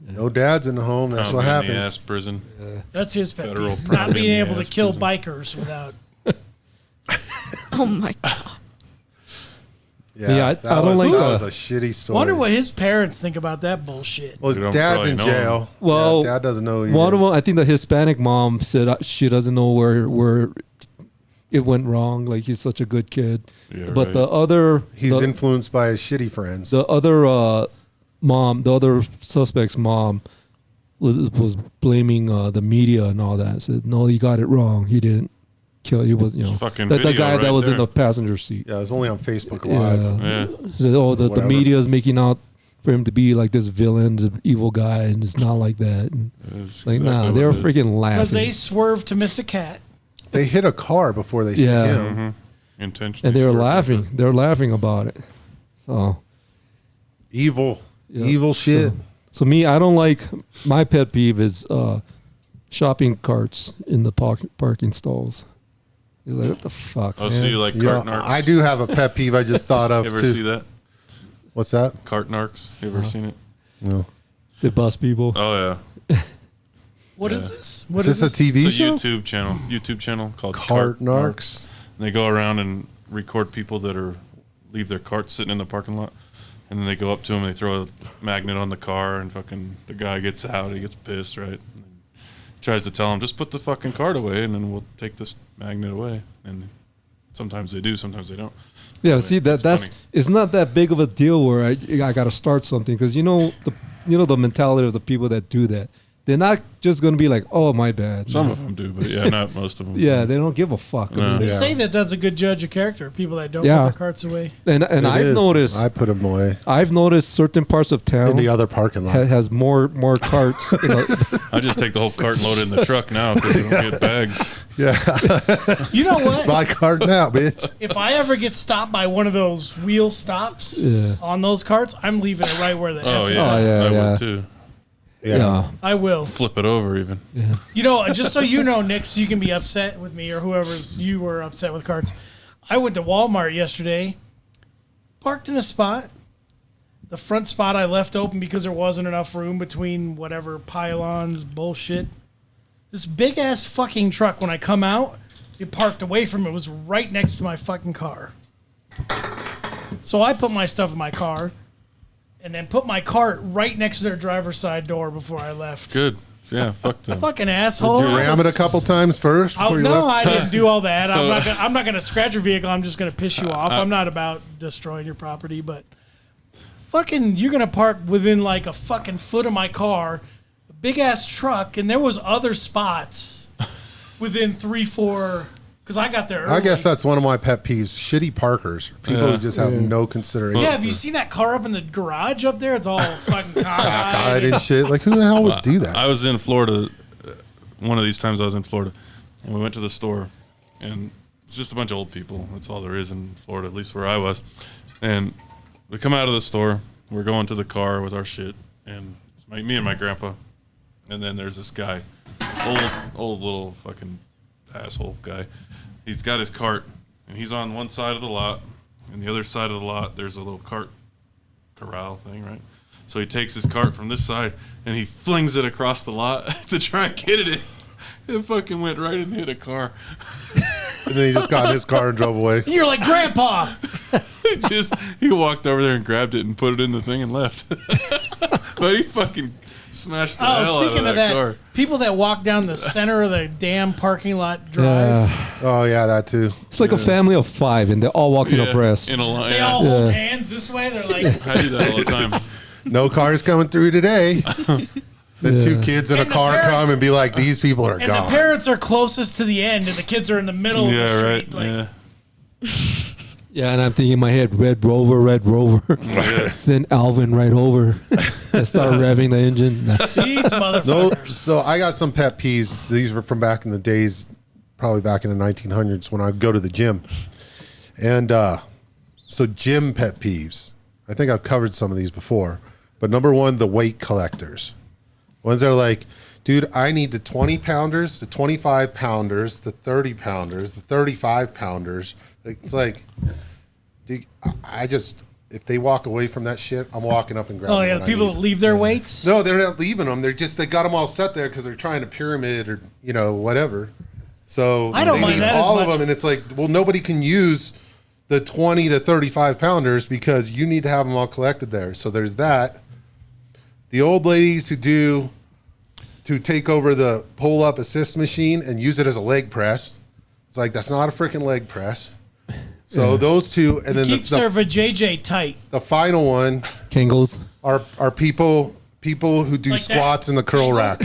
Speaker 2: No dads in the home. That's what happens.
Speaker 3: Ass prison.
Speaker 1: That's his pet
Speaker 3: Federal
Speaker 1: peeve. Not being able to
Speaker 3: ass
Speaker 1: kill
Speaker 3: prison.
Speaker 1: bikers without.
Speaker 5: Oh my God.
Speaker 2: Yeah,
Speaker 4: I
Speaker 2: that
Speaker 4: don't like
Speaker 2: was a shitty story.
Speaker 1: Wonder what his parents think about that bullshit.
Speaker 2: Well, his
Speaker 3: You don't
Speaker 2: dad's
Speaker 3: probably
Speaker 2: in
Speaker 3: know
Speaker 2: jail.
Speaker 4: Well,
Speaker 2: Yeah, dad doesn't know.
Speaker 4: One of them, I think the Hispanic mom said she doesn't know where it went wrong. Like, he's such a good kid.
Speaker 3: Yeah,
Speaker 4: But
Speaker 3: right.
Speaker 4: the other...
Speaker 2: He's influenced by his shitty friends.
Speaker 4: The other mom, the other suspect's mom was blaming the media and all that. Said, no, you got it wrong. He didn't kill. He was, you know,
Speaker 3: fucking
Speaker 4: the
Speaker 3: video
Speaker 4: guy that
Speaker 3: right
Speaker 4: was in
Speaker 3: there.
Speaker 4: the passenger seat.
Speaker 2: Yeah, it was only on Facebook Live.
Speaker 4: Yeah.
Speaker 3: Yeah.
Speaker 4: Said, oh, the
Speaker 2: Whatever.
Speaker 4: media is making out for him to be like this villain, this evil guy, and it's not like that. And
Speaker 3: That's
Speaker 4: like,
Speaker 3: exactly
Speaker 4: nah,
Speaker 3: what
Speaker 4: they were
Speaker 3: it is.
Speaker 4: freaking
Speaker 1: Because they
Speaker 4: laughing.
Speaker 1: swerved to miss a cat.
Speaker 2: They hit a car before they hit
Speaker 4: Yeah.
Speaker 2: him.
Speaker 3: Intentionally.
Speaker 4: And they were
Speaker 3: swerved.
Speaker 4: laughing. They were laughing about it. So,
Speaker 2: Evil.
Speaker 4: yeah.
Speaker 2: Evil shit.
Speaker 4: So me, I don't like, my pet peeve is shopping carts in the parking stalls. You're like, what the fuck,
Speaker 3: Oh,
Speaker 4: man?
Speaker 3: so you like
Speaker 2: Yeah,
Speaker 3: cart narcs?
Speaker 2: I do have a pet peeve I just thought of
Speaker 3: You ever
Speaker 2: too.
Speaker 3: see that?
Speaker 2: What's that?
Speaker 3: Cart narcs. You ever seen it?
Speaker 2: No.
Speaker 4: They bust people.
Speaker 3: Oh yeah.
Speaker 1: What is
Speaker 3: Yeah.
Speaker 1: this? What
Speaker 2: Is this a TV
Speaker 3: It's a
Speaker 2: show?
Speaker 3: YouTube channel called
Speaker 2: Cart Narcs.
Speaker 3: And they go around and record people that leave their carts sitting in the parking lot, and then they go up to them, they throw a magnet on the car, and fucking the guy gets out, he gets pissed, right? And tries to tell him, just put the fucking cart away, and then we'll take this magnet away. And sometimes they do, sometimes they don't.
Speaker 4: Yeah,
Speaker 3: But
Speaker 4: see
Speaker 3: it's
Speaker 4: that's
Speaker 3: funny.
Speaker 4: it's not that big of a deal where I got to start something, because you know the mentality of the people that do that. They're not just going to be like, oh, my bad.
Speaker 3: Some of them do, but yeah, not most of them.
Speaker 4: Yeah, they don't give a fuck. I
Speaker 3: No.
Speaker 4: mean,
Speaker 1: They
Speaker 2: Yeah.
Speaker 1: say that that's a good judge of character. People that don't
Speaker 4: Yeah.
Speaker 1: put their carts away.
Speaker 4: and
Speaker 2: It
Speaker 4: I've
Speaker 2: is.
Speaker 4: noticed
Speaker 2: I put them away
Speaker 4: I've noticed certain parts of
Speaker 2: in
Speaker 4: town
Speaker 2: the other parking lot.
Speaker 4: has more carts. You know,
Speaker 3: I just take the whole cart and load it in the truck now because we don't get bags.
Speaker 2: Yeah,
Speaker 1: You know what?
Speaker 2: my cart now, bitch.
Speaker 1: If I ever get stopped by one of those wheel stops
Speaker 4: Yeah.
Speaker 1: on those carts, I'm leaving it right where the
Speaker 3: Oh
Speaker 1: F is.
Speaker 3: yeah,
Speaker 4: Oh, yeah,
Speaker 3: I
Speaker 4: yeah.
Speaker 3: would too.
Speaker 2: Yeah.
Speaker 1: I will.
Speaker 3: Flip it over even.
Speaker 4: Yeah.
Speaker 1: You know, just so you know, Nick, so you can be upset with me or whoever's you were upset with carts. I went to Walmart yesterday, parked in a spot. The front spot I left open because there wasn't enough room between whatever pylons, bullshit. This big ass fucking truck, when I come out, it parked away from it, was right next to my fucking car. So I put my stuff in my car and then put my cart right next to their driver's side door before I left.
Speaker 3: Good. Yeah, fuck them.
Speaker 1: Fucking asshole.
Speaker 2: Did you ram it a couple times first before you
Speaker 1: No,
Speaker 2: left?
Speaker 1: I didn't do all that.
Speaker 3: So-
Speaker 1: I'm not gonna scratch your vehicle. I'm just gonna piss you off. I'm not about destroying your property, but fucking, you're gonna park within like a fucking foot of my car, a big ass truck, and there was other spots within 3-4. Because I got there early.
Speaker 2: I guess that's one of my pet peeves. Shitty parkers. People who just have no consideration.
Speaker 1: Yeah, have you seen that car up in the garage up there? It's all fucking cockeyed.
Speaker 2: cockeyed and shit? Like, who the hell would do that?
Speaker 3: I was in Florida. One of these times I was in Florida, and we went to the store, and it's just a bunch of old people. That's all there is in Florida, at least where I was. And we come out of the store. We're going to the car with our shit, and it's me and my grandpa. And then there's this guy, old little fucking asshole guy. He's got his cart, and he's on one side of the lot, and the other side of the lot there's a little cart corral thing, right? So he takes his cart from this side and he flings it across the lot to try and get it in. It fucking went right and hit a car.
Speaker 2: And then he just got in his car and drove away.
Speaker 1: And you're like, Grandpa.
Speaker 3: He walked over there and grabbed it and put it in the thing and left. But he fucking smashed the hell out
Speaker 1: speaking
Speaker 3: of that car.
Speaker 1: people that walk down the center of the damn parking lot drive,
Speaker 2: Oh, yeah, that too.
Speaker 4: It's like a family of 5, and they're all walking abreast.
Speaker 3: In a line.
Speaker 1: they all hold hands this way. They're like,
Speaker 3: I do that all the time.
Speaker 2: No cars coming through today. Then two kids in a
Speaker 1: And the
Speaker 2: car
Speaker 1: parents-
Speaker 2: come and be like, these people are
Speaker 1: and
Speaker 2: gone.
Speaker 1: the parents are closest to the end, and the kids are in the middle of the
Speaker 3: Yeah,
Speaker 1: street.
Speaker 3: right.
Speaker 1: Like,
Speaker 3: Yeah.
Speaker 4: Yeah, and I'm thinking in my head, Red Rover. Send Alvin right over. And start revving the engine. Nah.
Speaker 1: These motherfuckers.
Speaker 2: No, so I got some pet peeves. These were from back in the days, probably back in the 1900s when I'd go to the gym. And so gym pet peeves. I think I've covered some of these before. But number one, the weight collectors. Ones that are like, dude, I need the 20 pounders, the 25 pounders, the 30 pounders, the 35 pounders. It's like, dude, I just, if they walk away from that shit, I'm walking up and grabbing
Speaker 1: Oh yeah,
Speaker 2: what
Speaker 1: the
Speaker 2: I
Speaker 1: people
Speaker 2: need.
Speaker 1: that leave their weights.
Speaker 2: No, they're not leaving them. They're just, they got them all set there because they're trying to pyramid or, whatever. So
Speaker 1: I don't
Speaker 2: they
Speaker 1: mind
Speaker 2: need
Speaker 1: that as
Speaker 2: all of
Speaker 1: much.
Speaker 2: them. And it's like, well, nobody can use the 20 to 35 pounders because you need to have them all collected there. So there's that. The old ladies who take over the pull up assist machine and use it as a leg press. It's like, that's not a freaking leg press. So those two, and then
Speaker 1: Keeps their vajayjay tight.
Speaker 2: the final one
Speaker 4: Kangles.
Speaker 2: are people who do
Speaker 1: Like that?
Speaker 2: squats in the curl rack.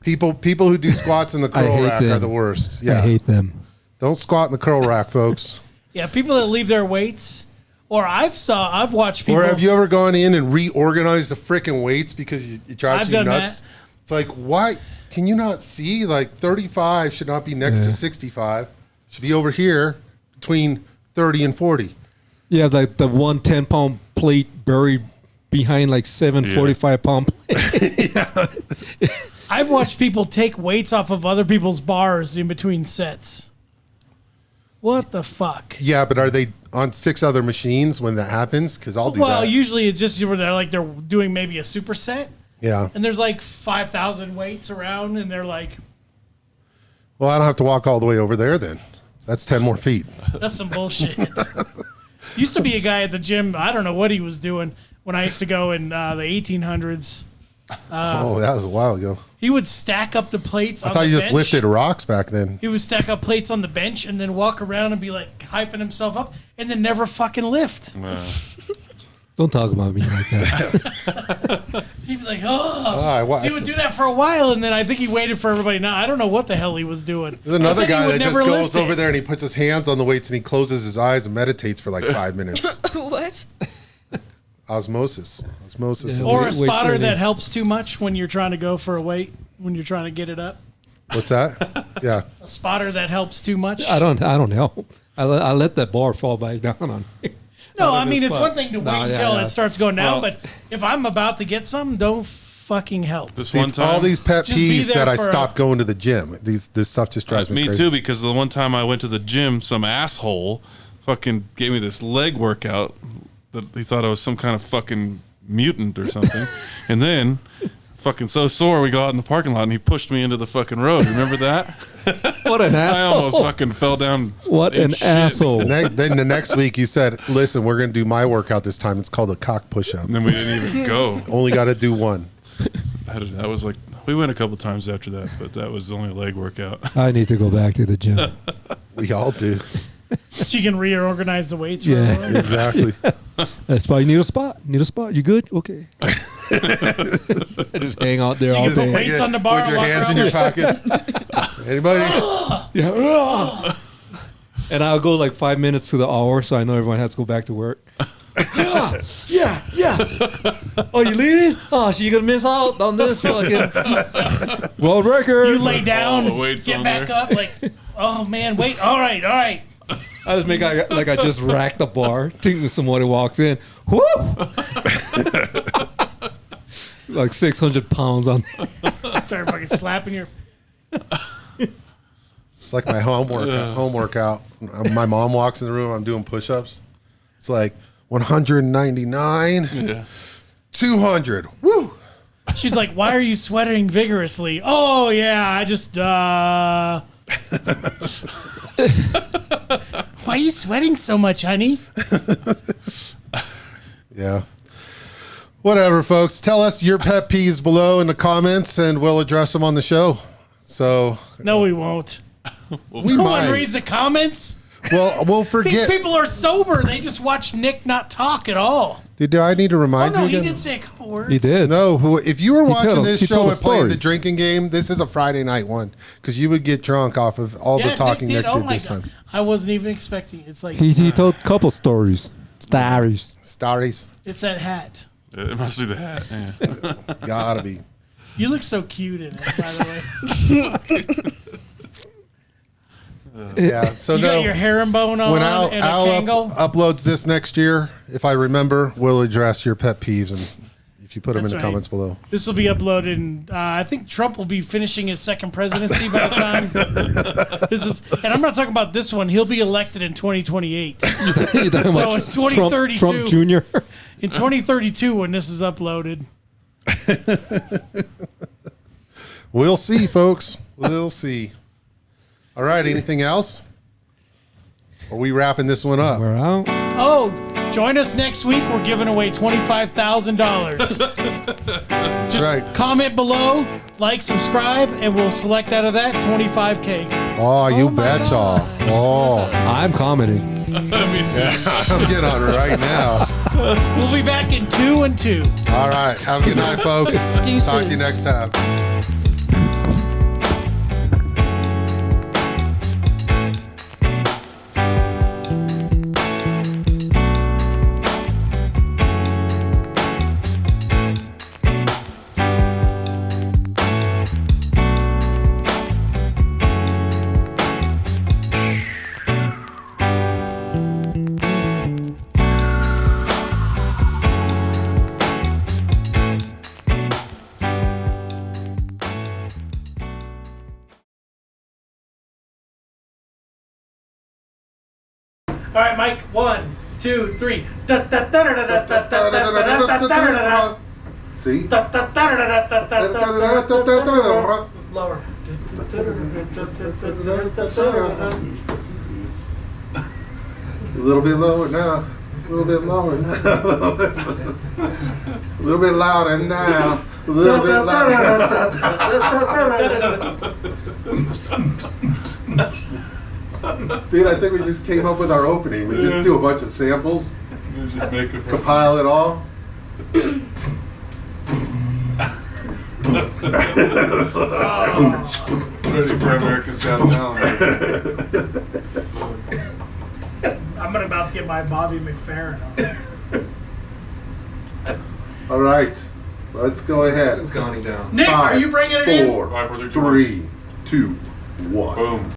Speaker 2: People who do squats in the curl
Speaker 4: hate
Speaker 2: rack are
Speaker 4: them.
Speaker 2: the worst. Yeah,
Speaker 4: I hate them.
Speaker 2: don't squat in the curl rack, folks.
Speaker 1: Yeah, people that leave their weights. Or I've watched people.
Speaker 2: Or have you ever gone in and reorganized the freaking weights because it drives
Speaker 1: I've
Speaker 2: you
Speaker 1: done
Speaker 2: nuts?
Speaker 1: that.
Speaker 2: It's like, why can you not see? Like 35 should not be next to 65. It should be over here between 30 and 40.
Speaker 4: You have like the 110-pound plate buried behind like 745-pound plates.
Speaker 1: I've watched people take weights off of other people's bars in between sets. What the fuck?
Speaker 2: Yeah, but are they on 6 other machines when that happens? Because I'll do
Speaker 1: Well,
Speaker 2: that.
Speaker 1: usually it's just where they're doing maybe a superset,
Speaker 2: Yeah.
Speaker 1: and there's like 5,000 weights around, and they're like,
Speaker 2: Well, I don't have to walk all the way over there then. That's 10 more feet.
Speaker 1: that's some bullshit. Used to be a guy at the gym. I don't know what he was doing when I used to go in the 1800s.
Speaker 2: Oh, that was a while ago.
Speaker 1: He would stack up the plates.
Speaker 2: I thought you just lifted rocks back then.
Speaker 1: He would stack up plates on the bench and then walk around and be like hyping himself up, and then never fucking lift.
Speaker 4: Don't talk about me like that.
Speaker 1: He'd be like, oh. He would do that for a while, and then I think he waited for everybody. Now I don't know what the hell he was doing.
Speaker 2: There's another
Speaker 1: I think he
Speaker 2: guy
Speaker 1: would
Speaker 2: that just
Speaker 1: never
Speaker 2: goes
Speaker 1: lift
Speaker 2: over
Speaker 1: it.
Speaker 2: there and he puts his hands on the weights and he closes his eyes and meditates for like 5 minutes.
Speaker 5: What?
Speaker 2: Osmosis.
Speaker 4: Yeah.
Speaker 1: Or a
Speaker 4: Weight
Speaker 1: spotter
Speaker 4: training.
Speaker 1: that helps too much when you're trying to go for a weight, when you're trying to get it up.
Speaker 2: What's that? Yeah.
Speaker 1: A spotter that helps too much.
Speaker 4: I don't know. I let that bar fall back down on me.
Speaker 1: No,
Speaker 4: Out of
Speaker 1: I mean,
Speaker 4: his
Speaker 1: it's
Speaker 4: spot.
Speaker 1: one thing to wait
Speaker 4: No, yeah,
Speaker 1: until
Speaker 4: yeah.
Speaker 1: it starts going down,
Speaker 3: Well-
Speaker 1: but if I'm about to get some, don't fucking help.
Speaker 3: This
Speaker 2: See,
Speaker 3: one
Speaker 2: it's
Speaker 3: time,
Speaker 2: all these pet
Speaker 1: Just be
Speaker 2: peeves
Speaker 1: there
Speaker 2: that I
Speaker 1: for
Speaker 2: stopped going to the gym. This stuff just drives me
Speaker 3: me
Speaker 2: crazy.
Speaker 3: too, because the one time I went to the gym, some asshole fucking gave me this leg workout that he thought I was some kind of fucking mutant or something. And then, fucking so sore, we go out in the parking lot and he pushed me into the fucking road. Remember that?
Speaker 4: What an
Speaker 3: I
Speaker 4: asshole.
Speaker 3: almost fucking fell down.
Speaker 4: What
Speaker 3: in
Speaker 4: an
Speaker 3: shit.
Speaker 4: asshole.
Speaker 2: Then the next week you said, listen, we're going to do my workout this time. It's called a cock push-up.
Speaker 3: And then we didn't even go.
Speaker 2: Only got to do one.
Speaker 3: That was like, we went a couple times after that, but that was the only leg workout.
Speaker 4: I need to go back to the gym.
Speaker 2: We all do.
Speaker 1: So you can reorganize the weights for
Speaker 4: Yeah.
Speaker 1: everyone.
Speaker 2: Exactly.
Speaker 4: That's why you need a spot. Need a spot. You good? Okay. I just hang out there
Speaker 1: So you
Speaker 4: all
Speaker 1: can put
Speaker 4: day.
Speaker 1: weights on the bar
Speaker 2: With your
Speaker 1: and walk
Speaker 2: hands in
Speaker 1: around.
Speaker 2: your pockets. Anybody?
Speaker 4: Yeah. And I'll go like 5 minutes to the hour, so I know everyone has to go back to work. Yeah. Oh, you leaving? Oh, so you're gonna miss out on this fucking world record.
Speaker 1: You lay down,
Speaker 3: the weights
Speaker 1: get
Speaker 3: on
Speaker 1: back
Speaker 3: there.
Speaker 1: up, like, oh man, wait, all right.
Speaker 4: I just make like I just racked the bar. Think somebody walks in. Whoo! Like 600 pounds on there.
Speaker 1: Start fucking slapping your.
Speaker 2: It's like my home workout. My mom walks in the room. I'm doing push-ups. It's like 199,
Speaker 3: Yeah.
Speaker 2: 200. Woo!
Speaker 1: She's like, why are you sweating vigorously? Oh yeah, I just. Why are you sweating so much, honey?
Speaker 2: Yeah. Whatever, folks. Tell us your pet peeves below in the comments, and we'll address them on the show. So
Speaker 1: No, we won't.
Speaker 2: we
Speaker 1: No
Speaker 2: might.
Speaker 1: one reads the comments.
Speaker 2: Well, we'll
Speaker 1: These
Speaker 2: forget.
Speaker 1: people are sober. They just watch Nick not talk at all.
Speaker 2: Do I need to
Speaker 1: Oh
Speaker 2: remind
Speaker 1: no,
Speaker 2: you
Speaker 1: he
Speaker 2: again?
Speaker 1: did say a couple words.
Speaker 4: He did.
Speaker 2: No, if you were watching
Speaker 4: told-
Speaker 2: this
Speaker 4: he
Speaker 2: show
Speaker 4: told a
Speaker 2: and playing
Speaker 4: story.
Speaker 2: the drinking game, this is a Friday night one because you would get drunk off of all
Speaker 1: Yeah,
Speaker 2: the talking Nick
Speaker 1: Oh
Speaker 2: did
Speaker 1: my
Speaker 2: this
Speaker 1: God.
Speaker 2: time.
Speaker 1: I wasn't even expecting it. It's like
Speaker 4: He told a couple stories. Stories.
Speaker 2: Stories.
Speaker 1: it's that hat.
Speaker 3: It must be the hat. Yeah.
Speaker 2: Gotta be.
Speaker 1: You look so cute in it, by the way.
Speaker 2: Yeah. So
Speaker 1: You got your herringbone on
Speaker 2: when
Speaker 1: and a Kangol.
Speaker 2: uploads this next year, if I remember, we'll address your pet peeves and if you put them in
Speaker 1: That's
Speaker 2: the
Speaker 1: right.
Speaker 2: comments below.
Speaker 1: This will be uploaded, and I think Trump will be finishing his second presidency by the time this is. And I'm not talking about this one. He'll be elected in 2028.
Speaker 4: You talking
Speaker 1: So
Speaker 4: about
Speaker 1: in 2032,
Speaker 4: Trump Jr.
Speaker 1: in 2032, when this is uploaded,
Speaker 2: We'll see, folks. We'll see. All right. Anything else? Are we wrapping this one up?
Speaker 4: We're out.
Speaker 1: oh, join us next week. We're giving away $25,000. Just
Speaker 2: right.
Speaker 1: comment below, like, subscribe, and we'll select out of that $25K.
Speaker 2: Oh, you betcha. Oh,
Speaker 4: I'm commenting.
Speaker 2: I'm getting on it right now.
Speaker 1: We'll be back in 2 and 2.
Speaker 2: All right. Have a good night, folks.
Speaker 5: Deuces.
Speaker 2: Talk to you next time.
Speaker 1: All right, Mike. 1, 2, 3.
Speaker 2: See?
Speaker 1: Lower.
Speaker 2: A little bit lower now. A little bit lower now. A little bit louder now. A little bit louder. Dude, I think we just came up with our opening. We just do a bunch of samples,
Speaker 3: Just make it for
Speaker 2: compile it all.
Speaker 3: ready for America's Got Talent.
Speaker 1: I'm about to get my Bobby McFerrin on.
Speaker 2: All right, let's go ahead.
Speaker 4: It's counting down.
Speaker 1: Nick, are you bringing it in?
Speaker 2: 4,
Speaker 3: 5, 4, 3, 2,
Speaker 2: 3, 2, 1.
Speaker 3: Boom.